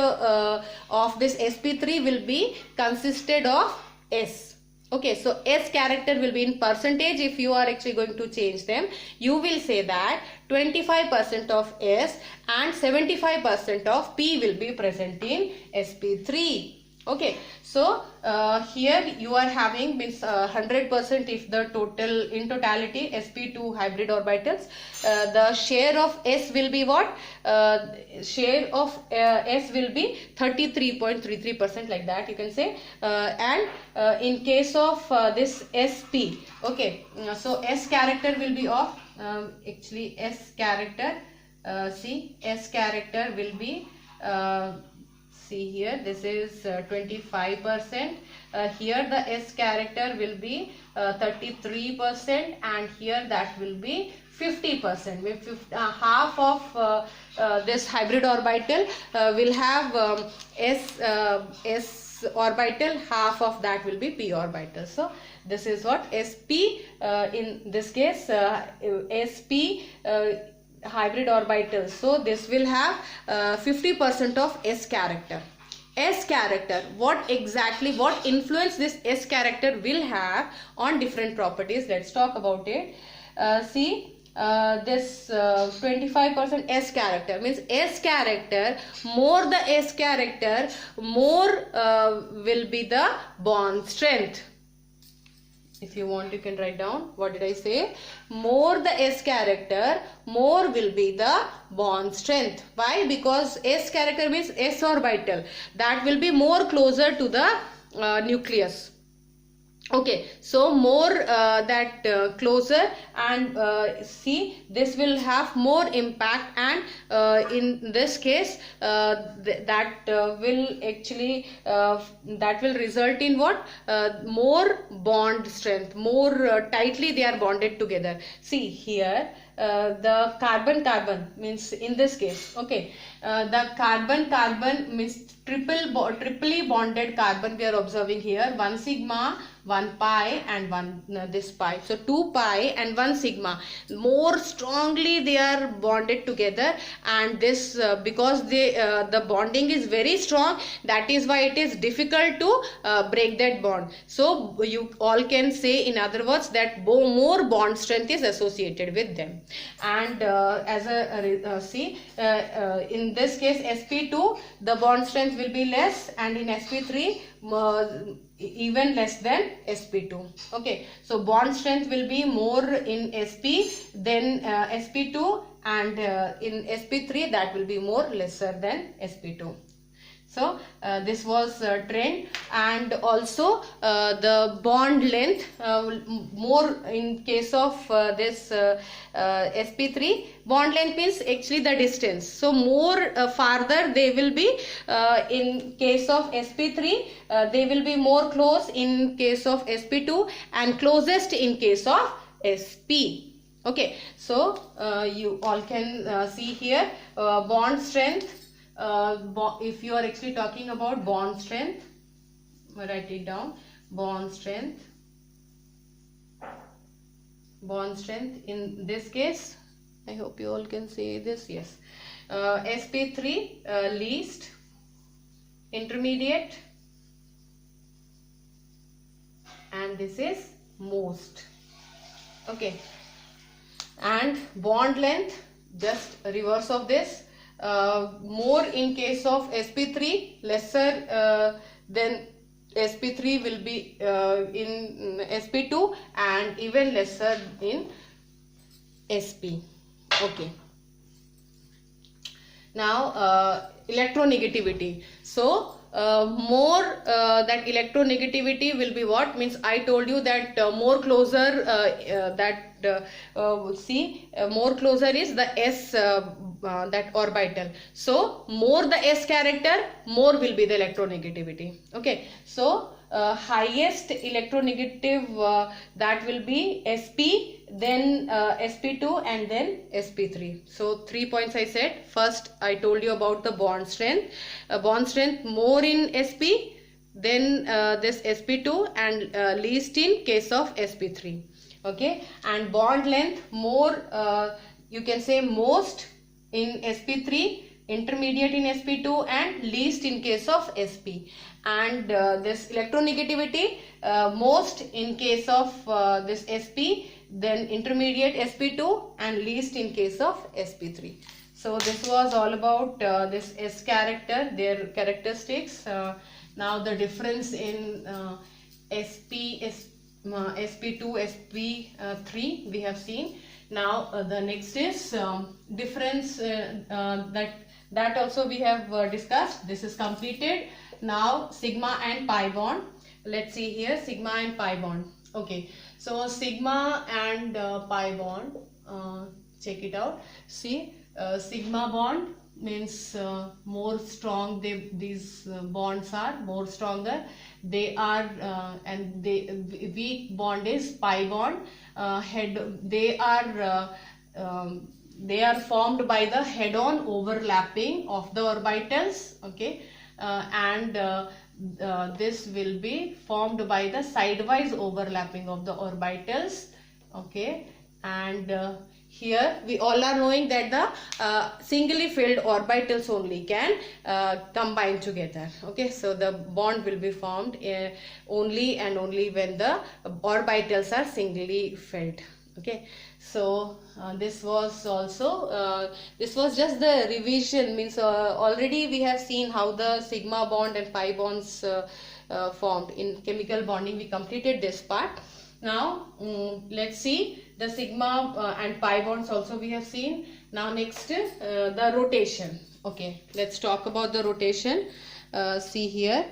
of this sp3 will be consisted of s. Okay, so s character will be in percentage. If you are actually going to change them, you will say that 25% of s and 75% of p will be present in sp3. Okay, so here you are having means 100% if the in totality sp2 hybrid orbitals, the share of s will be what? Share of s will be 33.33%, like that you can say. And in case of this sp, okay, so s character will be of actually s character, see, s character will be see here, this is 25%, here the s character will be 33%, and here that will be 50%. Half of this hybrid orbital will have s orbital, half of that will be p orbital. So this is what sp, in this case sp hybrid orbital. So this will have 50% of s character. S character, what influence this s character will have on different properties? Let's talk about it. See, this 25% s character means s character, more the s character, more will be the bond strength. If you want, you can write down. What did I say? More the s character, more will be the bond strength. Why? Because s character means s orbital, that will be more closer to the nucleus. Okay, so more that closer, and see, this will have more impact, and in this case that will actually that will result in what, more bond strength, more tightly they are bonded together. See here, the carbon carbon means in this case, okay, the carbon carbon means triply bonded carbon we are observing here, 1 sigma, 1 pi, and 1 this pi. So 2 pi and 1 sigma, more strongly they are bonded together, and this because they the bonding is very strong, that is why it is difficult to break that bond. So you all can say, in other words, that more bond strength is associated with them. And as a see, in this case sp2, the bond strength will be less, and in sp3 even less than sp2. Okay, so bond strength will be more in sp than sp2, and in sp3 that will be more lesser than sp2. So this was trend. And also the bond length, more in case of this sp3, bond length means actually the distance. So more farther they will be in case of sp3, they will be more close in case of sp2, and closest in case of sp. Okay, so you all can see here bond strength. If you are actually talking about bond strength, write it down. Bond strength in this case, I hope you all can see this. Yes, sp3 least, intermediate, and this is most. Okay, and bond length just reverse of this, more in case of sp3, lesser than sp3 will be in sp2, and even lesser in sp. Okay, now electronegativity. So more that electronegativity will be what means, I told you that more closer see, more closer is the s that orbital. So more the s character, more will be the electronegativity. Okay, so highest electronegative that will be sp, then sp2, and then sp3. So 3 points I said. First I told you about the bond strength. Bond strength more in sp, then this sp2, and least in case of sp3. Okay, and bond length more, you can say most in sp3, intermediate in sp2, and least in case of sp. And this electronegativity, most in case of this sp, then intermediate sp2, and least in case of sp3. So this was all about this s character, their characteristics. Now the difference in sp2, sp3 we have seen. Now the next is difference, that also we have discussed. This is completed. Now sigma and pi bond. Let's see here, sigma and pi bond. Okay, so sigma and pi bond, check it out. See, sigma bond means more strong, these bonds are more stronger. They are and weak bond is pi bond. They are formed by the head-on overlapping of the orbitals. Okay, and this will be formed by the sidewise overlapping of the orbitals. Okay, and here we all are knowing that the singly filled orbitals only can combine together. Okay, so the bond will be formed only and only when the orbitals are singly filled. Okay, so this was also this was just the revision, means already we have seen how the sigma bond and pi bonds formed in chemical bonding. We completed this part. Now let's see the sigma and pi bonds also we have seen. Now next the rotation. Okay, let's talk about the rotation. See here,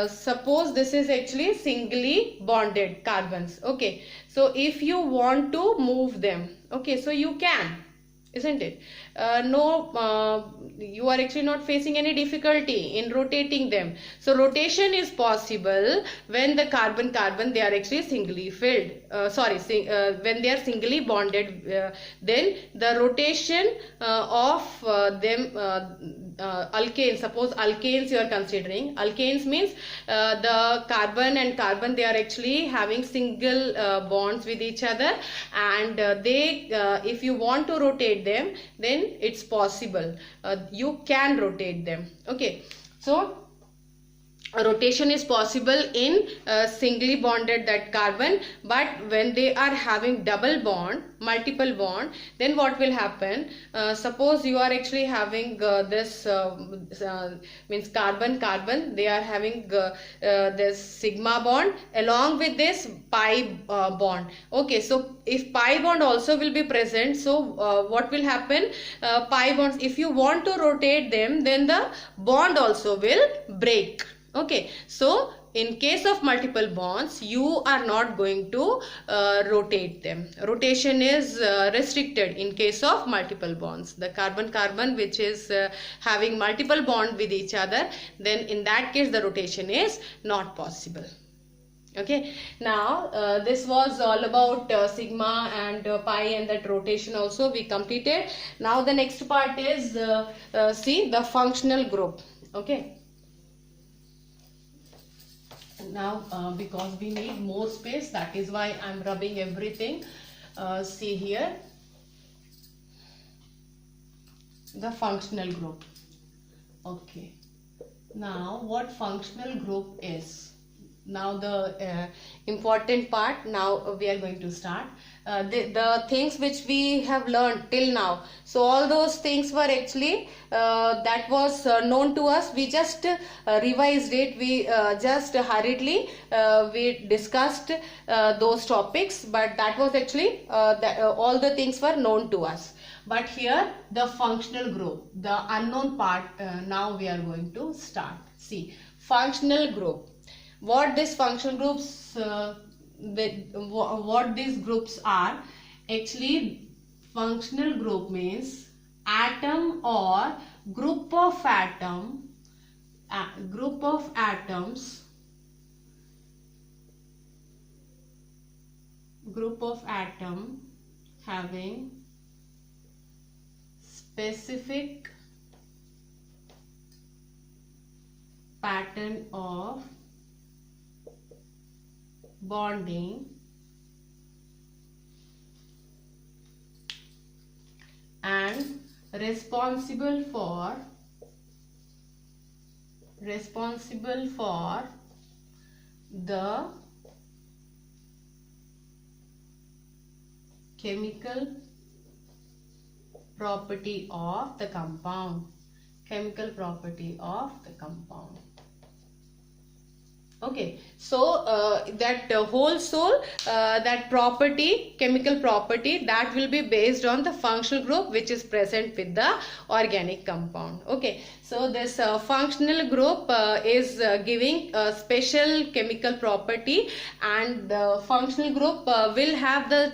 suppose this is actually singly bonded carbons. Okay, so if you want to move them, okay, so you can, isn't it? You are actually not facing any difficulty in rotating them. So rotation is possible when the carbon they are actually singly filled, when they are singly bonded, then the rotation of them, alkanes, suppose alkanes you are considering. Alkanes means the carbon and carbon, they are actually having single bonds with each other, and if you want to rotate them, then it's possible, you can rotate them. Okay, so rotation is possible in singly bonded that carbon, but when they are having double bond, multiple bond, then what will happen? Suppose you are actually having this means carbon they are having this sigma bond along with this pi bond. Okay, so if pi bond also will be present, so what will happen? Pi bonds, if you want to rotate them, then the bond also will break. Okay, so in case of multiple bonds, you are not going to rotate them. Rotation is restricted in case of multiple bonds. The carbon which is having multiple bond with each other, then in that case the rotation is not possible. Okay, now this was all about sigma and pi, and that rotation also we completed. Now the next part is see the functional group. Okay, now because we need more space, that is why I'm rubbing everything. See here, the functional group. Okay, now what functional group is? Now the important part, now we are going to start. The things which we have learned till now, so all those things were actually that was known to us. We just revised it, we just hurriedly we discussed those topics, but that was actually all the things were known to us. But here the functional group, the unknown part, now we are going to start. See, functional group. What these functional groups, what these groups are, actually functional group means atom or group of atoms having specific pattern of bonding and responsible for the chemical property of the compound. Okay, so that whole soul, that property, chemical property, that will be based on the functional group which is present with the organic compound. Okay, so this functional group is giving a special chemical property, and the functional group will have the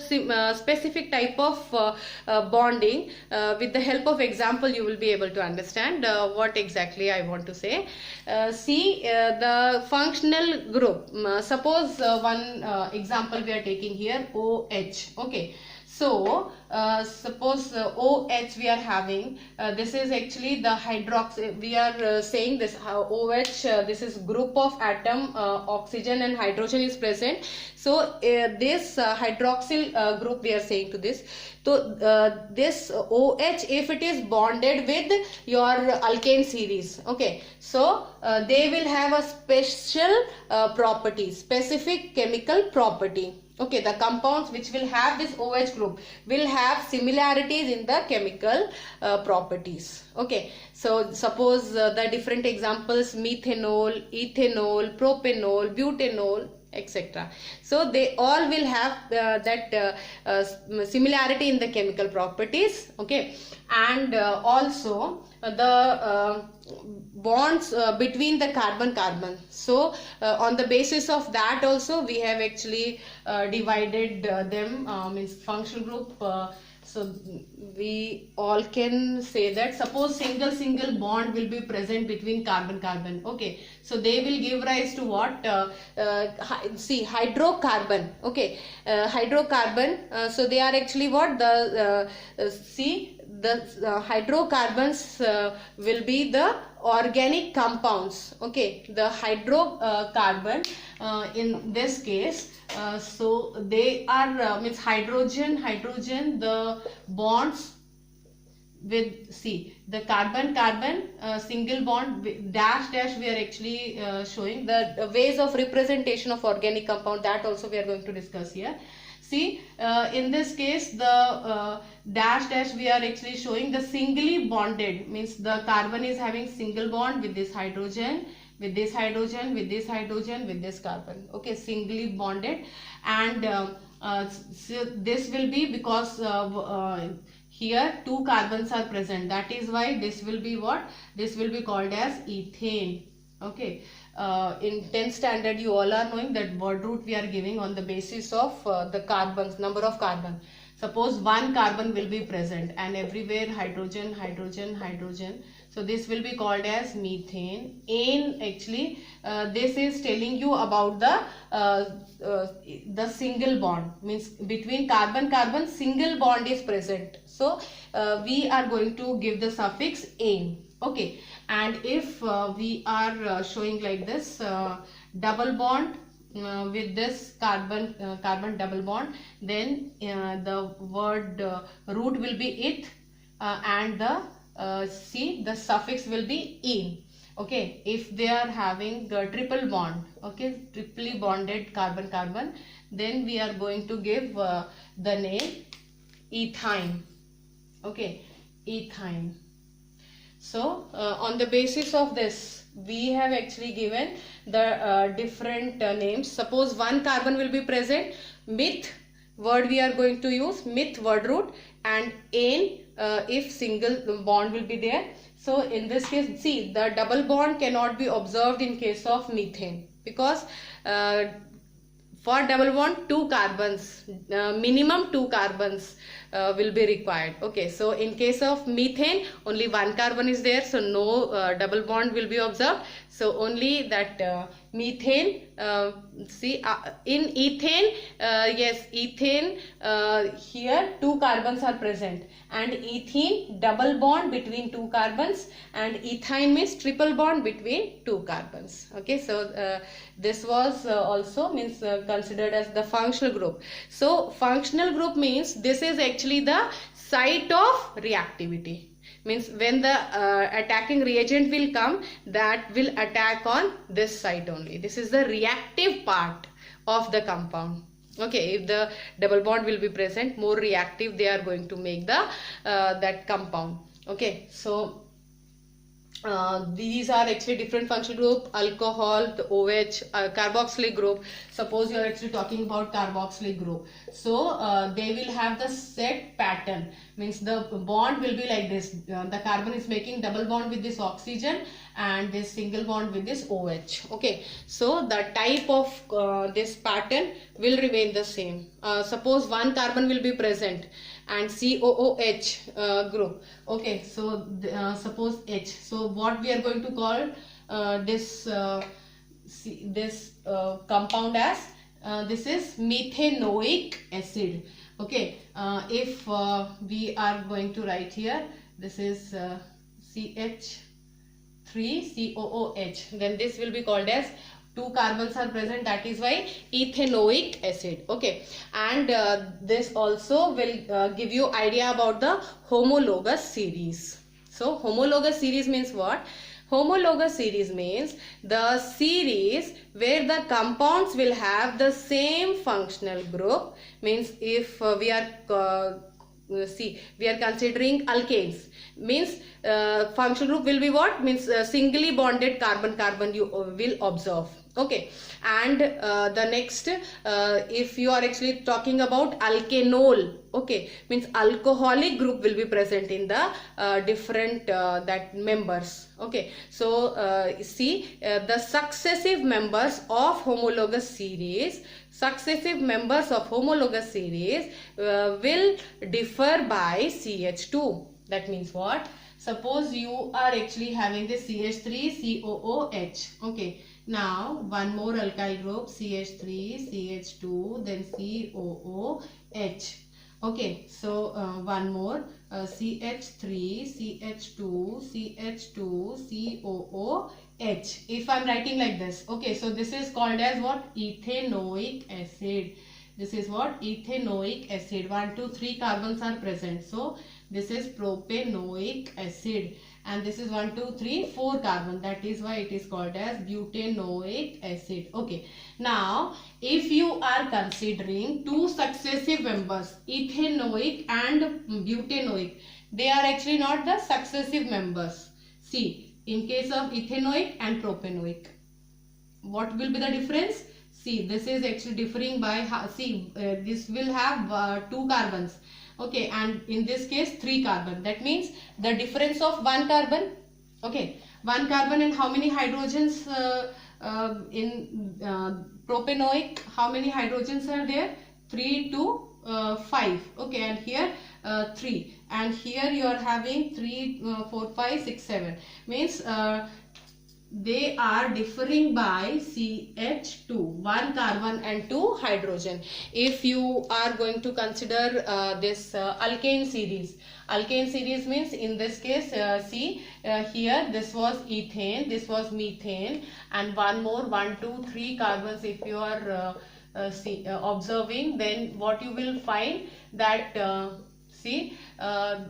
specific type of bonding. With the help of example, you will be able to understand what exactly I want to say. See, the functional group, suppose one example we are taking here, OH. Okay, so suppose OH we are having, this is actually the hydroxy, we are saying this OH, this is group of atom, oxygen and hydrogen is present. So this hydroxyl group we are saying to this. So this OH, if it is bonded with your alkane series, okay, so they will have a special property, specific chemical property. Okay, the compounds which will have this OH group will have similarities in the chemical properties. Okay, so suppose the different examples, methanol, ethanol, propanol, butanol, etc. So they all will have that similarity in the chemical properties. Okay, and also the bonds between the carbon. So on the basis of that also we have actually divided them, means functional group. So we all can say that suppose single bond will be present between carbon. Okay, so they will give rise to what? See, hydrocarbon. Okay, hydrocarbon. So they are actually what? See, the hydrocarbons will be the organic compounds. Okay, the hydrocarbon in this case, so they are means hydrogen, the bonds with, see, the carbon single bond dash we are actually showing the ways of representation of organic compound, that also we are going to discuss here. See, in this case the dash we are actually showing the singly bonded, means the carbon is having single bond with this hydrogen, with this hydrogen, with this hydrogen, with this carbon. Okay, singly bonded. And so this will be because here two carbons are present, that is why this will be what? This will be called as ethane. Okay, in 10th standard you all are knowing that word root we are giving on the basis of the carbons, number of carbon. Suppose one carbon will be present and everywhere hydrogen. So this will be called as methane. Ane, actually this is telling you about the single bond, means between carbon single bond is present. So we are going to give the suffix ane. Okay, and if we are showing like this double bond with this carbon double bond, then the word root will be it, and the see, the suffix will be ene. Okay, if they are having a triple bond, okay, triply bonded carbon, then we are going to give the name ethyne. Okay, ethyne. So on the basis of this we have actually given the different names. Suppose one carbon will be present, meth word we are going to use, meth word root, and ane if single bond will be there. So in this case, see, the double bond cannot be observed in case of methane, because for double bond two carbons, minimum two carbons will be required. Okay, so in case of methane only one carbon is there, so no double bond will be observed. So only that methane, see, in ethane, yes, ethane, here two carbons are present, and ethene double bond between two carbons, and ethyne means triple bond between two carbons. Okay, so this was also means considered as the functional group. So functional group means this is actually the site of reactivity, means when the attacking reagent will come, that will attack on this site only. This is the reactive part of the compound. Okay, if the double bond will be present, more reactive they are going to make the that compound. Okay, so these are actually different functional group: alcohol, the OH, carboxylic group. Suppose you are actually talking about carboxylic group, so they will have the set pattern, means the bond will be like this. The carbon is making double bond with this oxygen and this single bond with this OH. Okay, so the type of this pattern will remain the same. Suppose one carbon will be present and COOH group. Okay, so suppose H. So what we are going to call this compound as, this is methanoic acid. Okay, if we are going to write here, this is CH3COOH, then this will be called as, two carbons are present, that is why ethanoic acid. Okay, and this also will give you idea about the homologous series. So homologous series means what? Homologous series means the series where the compounds will have the same functional group. Means if we are we are considering alkanes, means functional group will be what? Means singly bonded carbon you will observe. Okay, and the next, if you are actually talking about alkanol, okay, means alcoholic group will be present in the different that members. Okay, so see the successive members of homologous series, will differ by CH2. That means what? Suppose you are actually having this CH3COOH. Okay, now one more alkyl group, CH3CH2, then COOH. Okay, so one more, CH3CH2CH2COOH. If I'm writing like this, okay, so this is called as what? Ethanoic acid. This is what? Ethanoic acid. 1, 2, 3 carbons are present. So this is propanoic acid, and this is 1, 2, 3, 4 carbon. That is why it is called as butanoic acid. Okay, now if you are considering two successive members, ethanoic and butanoic, they are actually not the successive members. See, in case of ethanoic and propanoic, what will be the difference? See, this is actually differing by, see, this will have 2 carbons. Okay, and in this case 3 carbon. That means the difference of 1 carbon. Okay, 1 carbon, and how many hydrogens in propanoic? How many hydrogens are there? 3 to 5. Okay, and here 3, and here you are having 3, 4, 5, 6, 7. Means they are differing by CH2, 1 carbon and 2 hydrogen. If you are going to consider this alkane series means in this case, see here this was ethane, this was methane, and one more 1, 2, 3 carbons. If you are observing, then what you will find that see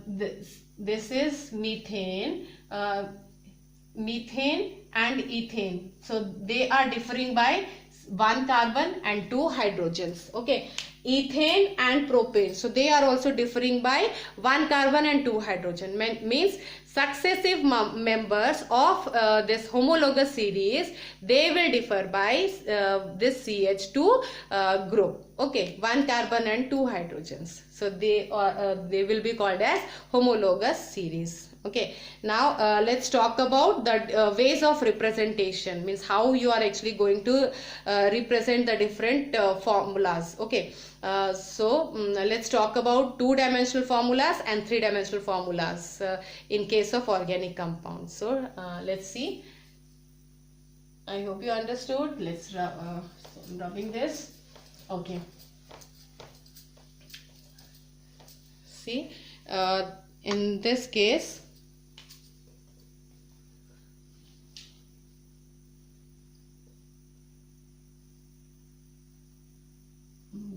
this is methane, and ethane. So they are differing by 1 carbon and 2 hydrogens. Okay, ethane and propane, so they are also differing by 1 carbon and 2 hydrogen. Means successive members of this homologous series, they will differ by this CH2 group. Okay, 1 carbon and 2 hydrogens. So they will be called as homologous series. Okay, now let's talk about the ways of representation, means how you are actually going to represent the different formulas. Okay, let's talk about 2-dimensional formulas and 3-dimensional formulas in case of organic compounds. So let's see. I hope you understood. Let's I'm rubbing this. Okay. See, in this case,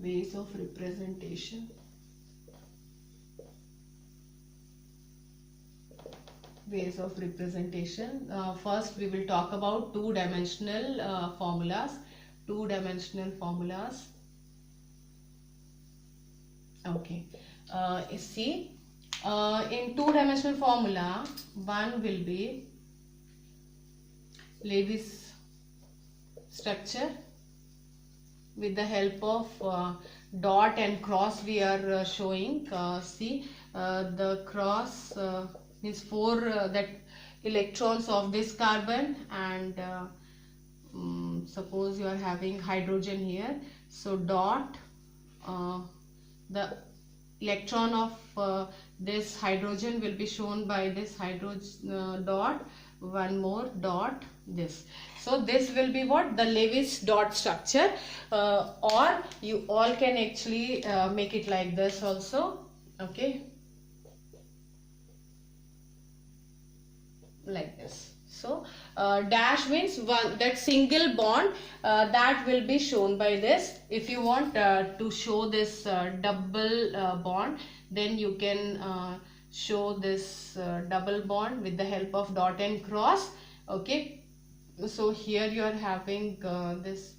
ways of representation. First we will talk about 2-dimensional formulas. Okay, see, in 2-dimensional formula, one will be Lewis structure. With the help of dot and cross we are showing. See, the cross means 4 that electrons of this carbon, and suppose you are having hydrogen here, so dot, the electron of this hydrogen will be shown by this hydrogen dot, one more dot, this. So this will be what? The Lewis dot structure, or you all can actually make it like this also. Okay, like this. So dash means one, that single bond that will be shown by this. If you want to show this double bond, then you can show this double bond with the help of dot and cross. Okay, so here you are having this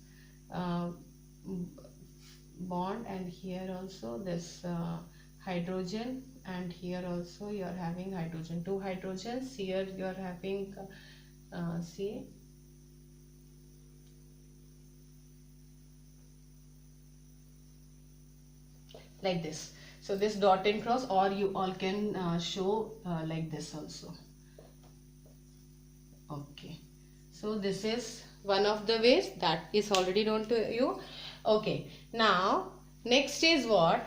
bond, and here also this hydrogen, and here also you are having hydrogen, 2 hydrogens. Here you are having see, like this. So this dot and cross, or you all can show like this also. Okay, so this is one of the ways that is already known to you. Okay, now next is what,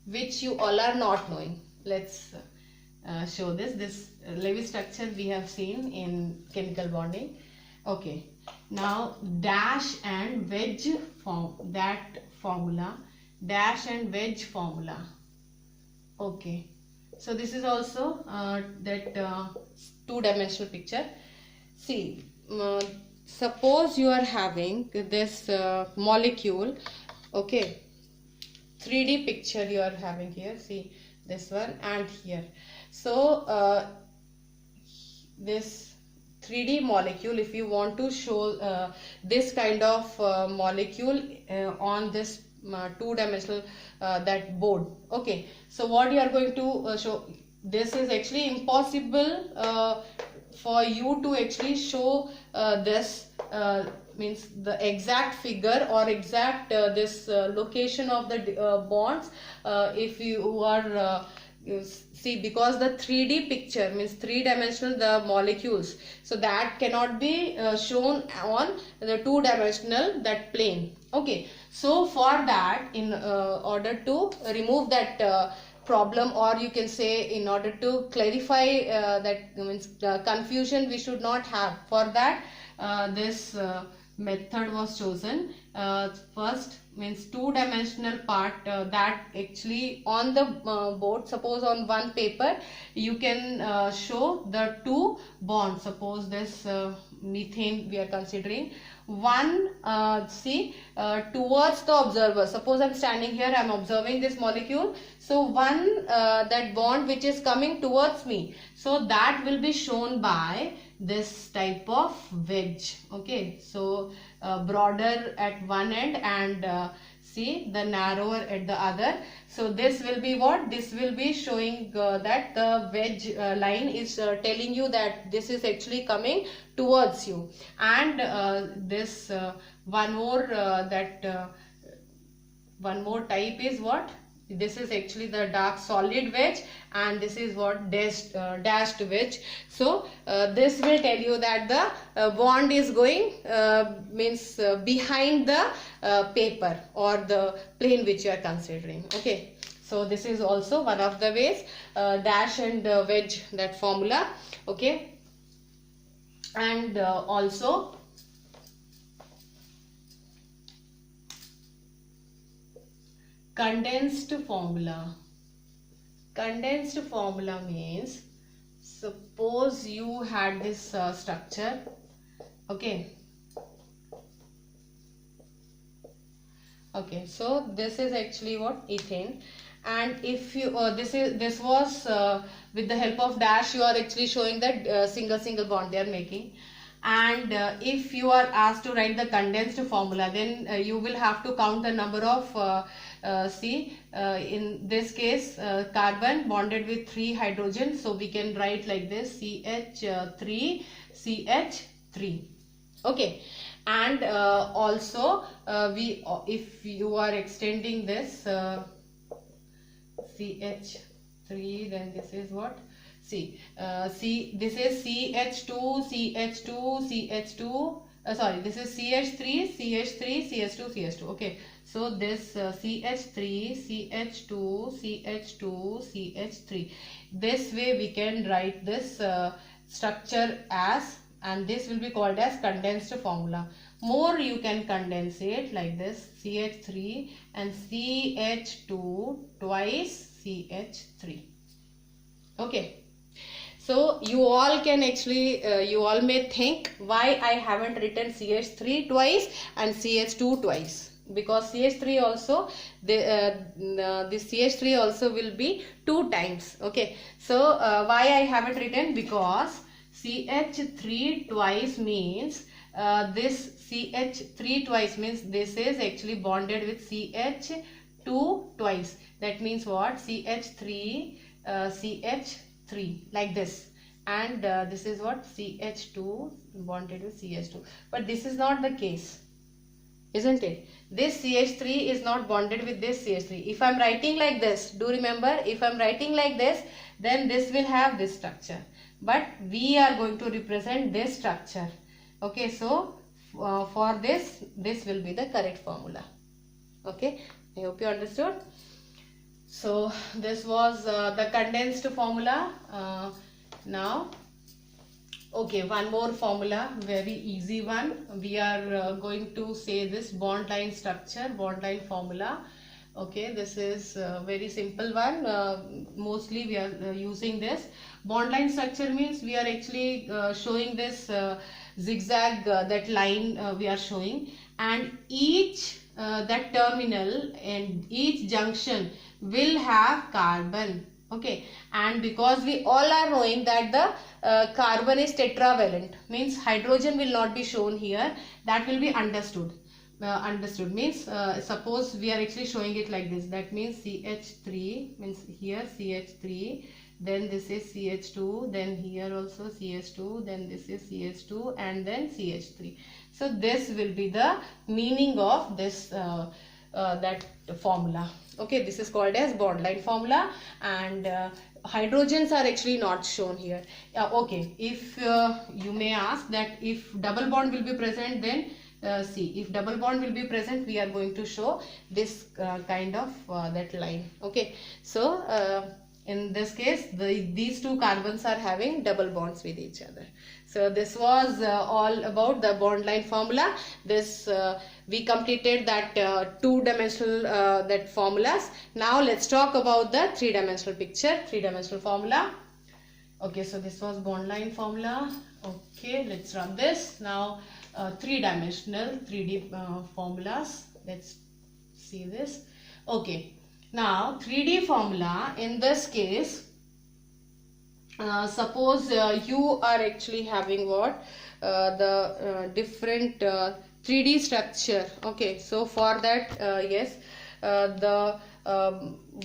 which you all are not knowing. Let's show this Lewis structure we have seen in chemical bonding. Okay, now dash and wedge form, that formula, dash and wedge formula. Okay, so this is also that two-dimensional picture. See, suppose you are having this molecule. Okay, 3D picture you are having here. See this one and here. So this 3D molecule, if you want to show this kind of molecule on this two-dimensional that board. Okay, so what you are going to show, this is actually impossible for you to actually show this means the exact figure or exact this location of the bonds if you are you see, because the 3D picture means three-dimensional the molecules, so that cannot be shown on the two-dimensional that plane. Okay, so for that, in order to remove that problem, or you can say in order to clarify that means confusion we should not have, for that this method was chosen. First means two-dimensional part that actually on the board, suppose on one paper you can show the two bonds. Suppose this methane we are considering, one towards the observer. Suppose I'm standing here, I'm observing this molecule, so one that bond which is coming towards me, so that will be shown by this type of wedge. Okay, so broader at one end and see the narrower at the other. So this will be what, this will be showing that the wedge line is telling you that this is actually coming towards you. And this one more one more type is what, this is actually the dark solid wedge, and this is what dashed wedge. So this will tell you that the bond is going means behind the paper or the plane which you are considering. Okay, so this is also one of the ways, dash and wedge, that formula. Okay, and also condensed formula. Condensed formula means, suppose you had this structure. Okay, okay, so this is actually what, ethane, and if you this was with the help of dash, you are actually showing that single bond they are making. And if you are asked to write the condensed formula, then you will have to count the number of in this case carbon bonded with 3 hydrogen, so we can write like this, CH3 CH3. Okay, and also if you are extending this CH3, then this is what, this is CH2 CH2 CH2 sorry, this is CH3 CH3 CH2 CH2. Okay, so this CH3 CH2 CH2 CH3, this way we can write this structure as, and this will be called as condensed formula. More you can condense it like this, CH3 and CH2 twice CH3. Okay, so you all can actually you all may think why I haven't written CH3 twice and CH2 twice, because CH3 also this CH3 also will be 2 times. Okay, so why I haven't written, because CH3 twice means this CH3 twice means this is actually bonded with CH2 twice. That means what, CH3 CH3 like this, and this is what, CH2 bonded with CH2. But this is not the case. isn't it? This CH3 is not bonded with this CH3. If I'm writing like this, do remember, if I'm writing like this, then this will have this structure. But we are going to represent this structure. Okay, so for this will be the correct formula. Okay, I hope you understood. So this was the condensed formula. Now, okay, one more formula, very easy one. We are going to say this bond line structure, bond line formula. Okay, this is a very simple one. Mostly we are using this. Bond line structure means we are actually showing this zigzag, that line we are showing, and each that terminal and each junction will have carbon. Okay, and because we all are knowing that the carbon is tetravalent, means hydrogen will not be shown here, that will be understood. Understood means suppose we are actually showing it like this, that means CH3 means here CH3, then this is CH2, then here also CH2, then this is CH2, and then CH3. So this will be the meaning of this that formula. Okay, this is called as bond line formula, and hydrogens are actually not shown here. Okay, if you may ask that if double bond will be present, then see, if double bond will be present, we are going to show this kind of that line. Okay, so in this case these two carbons are having double bonds with each other. So this was all about the bond line formula. This we completed that two-dimensional that formulas. Now let's talk about the three-dimensional picture, three-dimensional formula. Okay, so this was bond line formula. Okay, let's run this now. Three-dimensional 3D formulas. Let's see this. Okay, now 3D formula, in this case, suppose you are actually having what the different 3D structure. Okay, so for that yes, the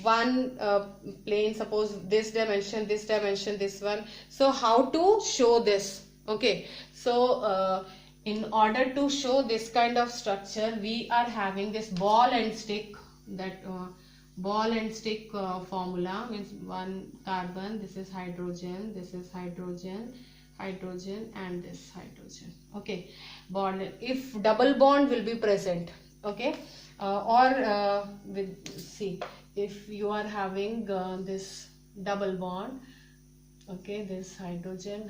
one plane, suppose this dimension, this one. So how to show this? Okay, so in order to show this kind of structure, we are having this ball and stick, that ball and stick formula, means one carbon, this is hydrogen, and this hydrogen, okay, bond. If double bond will be present, okay, or with, see, if you are having this double bond, okay, this hydrogen,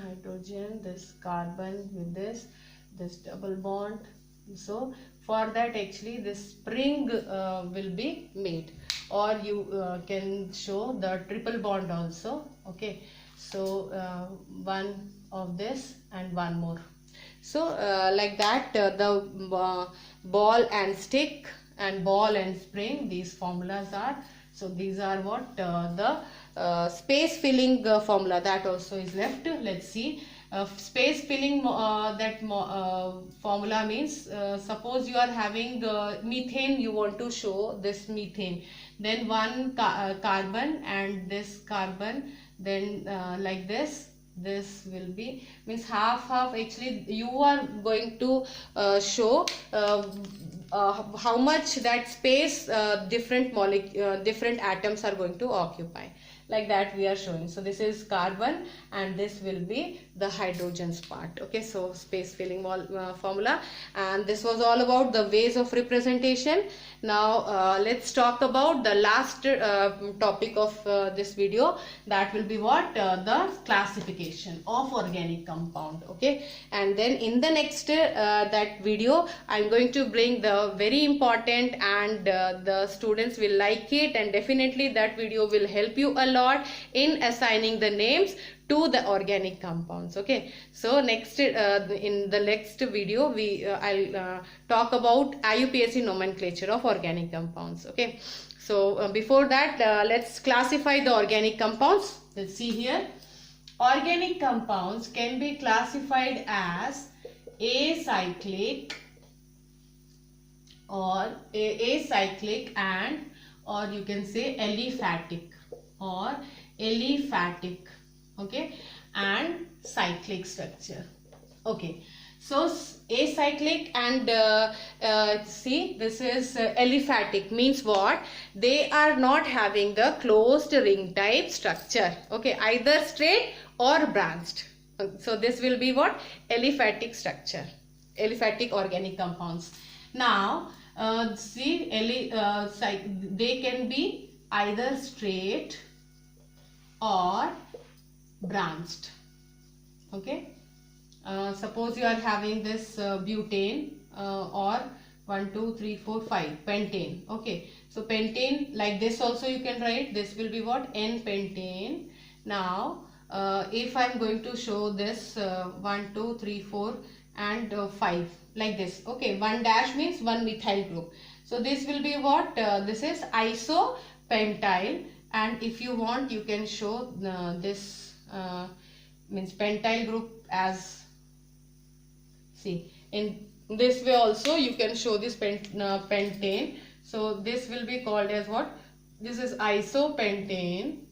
this carbon with this double bond, so for that actually this spring will be made, or you can show the triple bond also. Okay, so one of this and one more. So like that the ball and stick and ball and spring, these formulas are. So these are what the space filling formula, that also is left. Let's see. Space filling formula means suppose you are having methane, you want to show this methane, then one carbon and this carbon, then like this will be, means half actually you are going to show how much that space different atoms are going to occupy. Like that we are showing. So this is carbon and this will be the hydrogen's part. Okay, so space filling formula, and this was all about the ways of representation. Now let's talk about the last topic of this video, that will be what the classification of organic compound. Okay, and then in the next that video I'm going to bring the very important, and the students will like it, and definitely that video will help you a lot in assigning the names to the organic compounds. Okay, so next in the next video I'll talk about IUPAC nomenclature of organic compounds. Okay, so before that let's classify the organic compounds. Let's see here. Organic compounds can be classified as acyclic or acyclic, and or you can say aliphatic or aliphatic, okay, and cyclic structure. Okay, So acyclic and see, this is aliphatic, means what? They are not having the closed ring type structure. Okay, either straight or branched. So this will be what? Aliphatic structure, aliphatic organic compounds. Now see, they can be either straight or branched. Okay. Suppose you are having this butane or 1 2 3 4 5 pentane. Okay, so pentane, like this also you can write. This will be what? N pentane. Now if I am going to show this 1 2 3 4 and 5 like this. Okay, 1 dash means 1 methyl group. So this will be what? This is isopentyl, and if you want you can show this means pentyl group as, see, in this way also you can show this pentane. So this will be called as what? This is isopentane,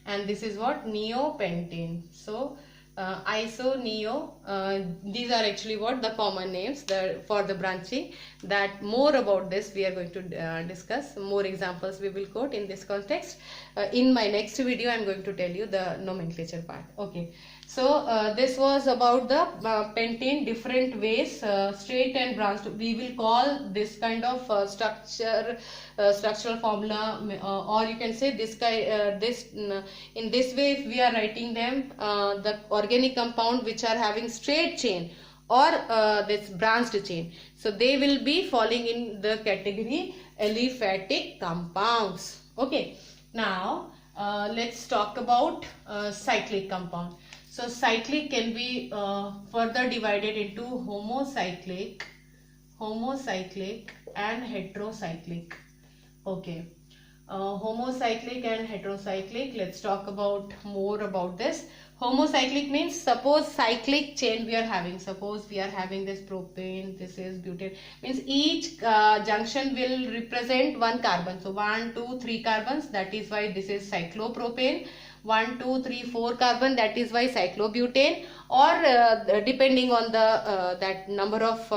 and this is what? Neopentane. So iso, these are actually what? The common names for the branching. That more about this we are going to discuss. More examples we will quote in this context. In my next video I am going to tell you the nomenclature part. Okay. So this was about the pentane, different ways, straight and branched. We will call this kind of structural formula, or you can say this in this way. If we are writing them, the organic compound which are having straight chain or this branched chain, so they will be falling in the category aliphatic compounds. Okay. Now let's talk about cyclic compound. So cyclic can be further divided into homocyclic and heterocyclic. Okay, homocyclic and heterocyclic, let's talk about more about this. Homocyclic means, suppose cyclic chain we are having, suppose we are having this propane, this is butane, means each junction will represent one carbon. So 1 2 3 carbons, that is why this is cyclopropane. 1 2 3 4 carbon, that is why cyclobutane, or depending on the that number of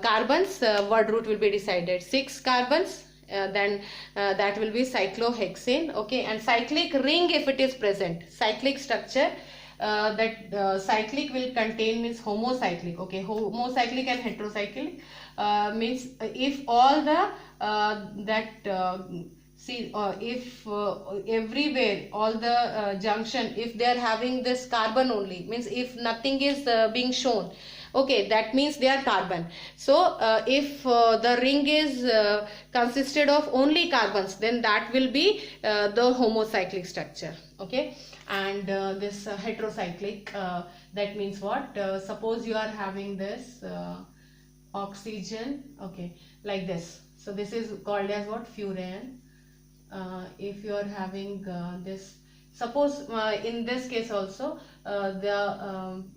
carbons, word root will be decided. 6 carbons, then that will be cyclohexane. Okay, and cyclic ring, if it is present, cyclic structure, that cyclic will contain, means homocyclic. Okay, homocyclic and heterocyclic means if all the see, if everywhere all the junction, if they are having this carbon only, means if nothing is being shown, okay, that means they are carbon. So if the ring is consisted of only carbons, then that will be the homocyclic structure. Okay, and this heterocyclic, that means what? Suppose you are having this oxygen, okay, like this. So this is called as what? Furan. If you are having this, suppose in this case also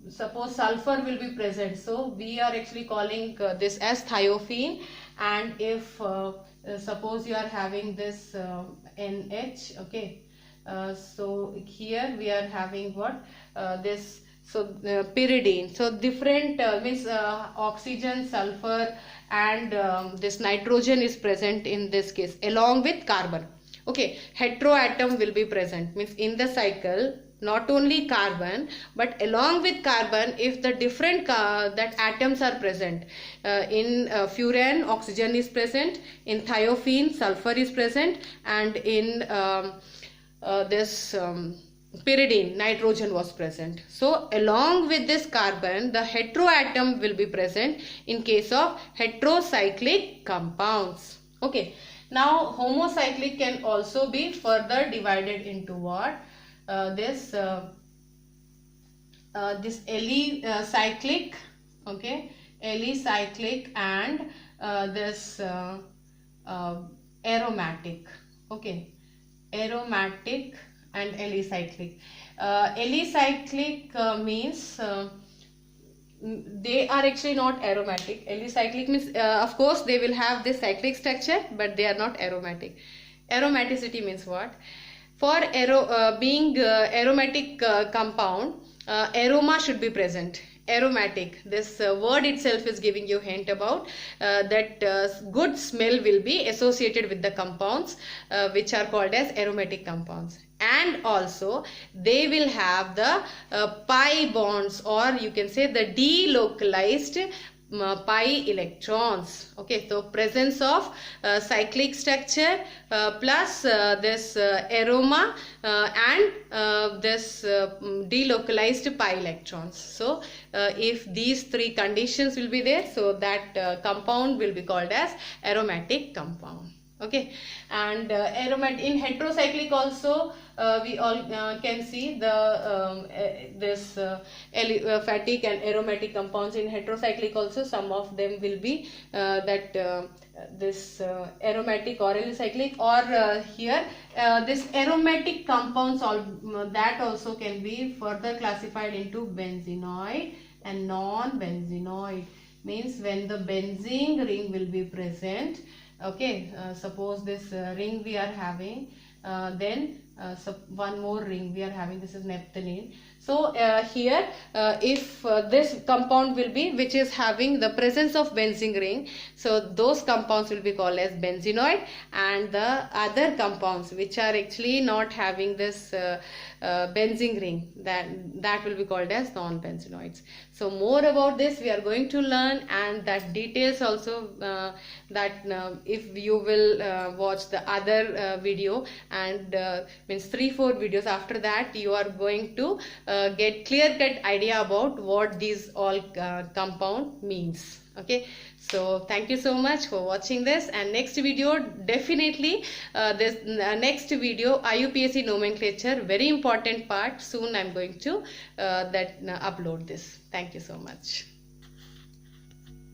suppose sulfur will be present, so we are actually calling this as thiophene. And if suppose you are having this NH, okay, so here we are having what? This, so pyridine. So different means oxygen, sulfur, and this nitrogen is present in this case along with carbon. Okay, heteroatom will be present, means in the cycle not only carbon but along with carbon, if the different that atoms are present, in furan oxygen is present, in thiophene sulfur is present, and in this pyridine nitrogen was present. So along with this carbon, the heteroatom will be present in case of heterocyclic compounds. Okay, now homocyclic can also be further divided into what? This alicyclic, okay, alicyclic, and this aromatic. Okay, aromatic and alicyclic. Alicyclic means they are actually not aromatic. Alicyclic means of course they will have this cyclic structure, but they are not aromatic. Aromaticity means what? For being aromatic compound, aroma should be present. aromatic. This word itself is giving you hint about that good smell will be associated with the compounds which are called as aromatic compounds. And also they will have the pi bonds, or you can say the delocalized pi electrons. Okay, so presence of cyclic structure plus this aroma and this delocalized pi electrons. So if these three conditions will be there, so that compound will be called as aromatic compound. Okay, and aromatic in heterocyclic also we all can see the this aliphatic and aromatic compounds. In heterocyclic also some of them will be this aromatic or alicyclic, or here this aromatic compounds all that also can be further classified into benzenoid and non-benzenoid. Means when the benzene ring will be present. Okay, suppose this ring we are having, then one more ring we are having, this is naphthalene. So here if this compound will be which is having the presence of benzene ring, so those compounds will be called as benzenoid, and the other compounds which are actually not having this benzene ring, that will be called as non-benzenoids. So more about this we are going to learn, and that details also if you will watch the other video, and means 3-4 videos after that, you are going to get clear-cut idea about what these all compound means. Okay, so thank you so much for watching this, and next video definitely this next video IUPAC nomenclature, very important part. Soon I'm going to upload this. Thank you so much.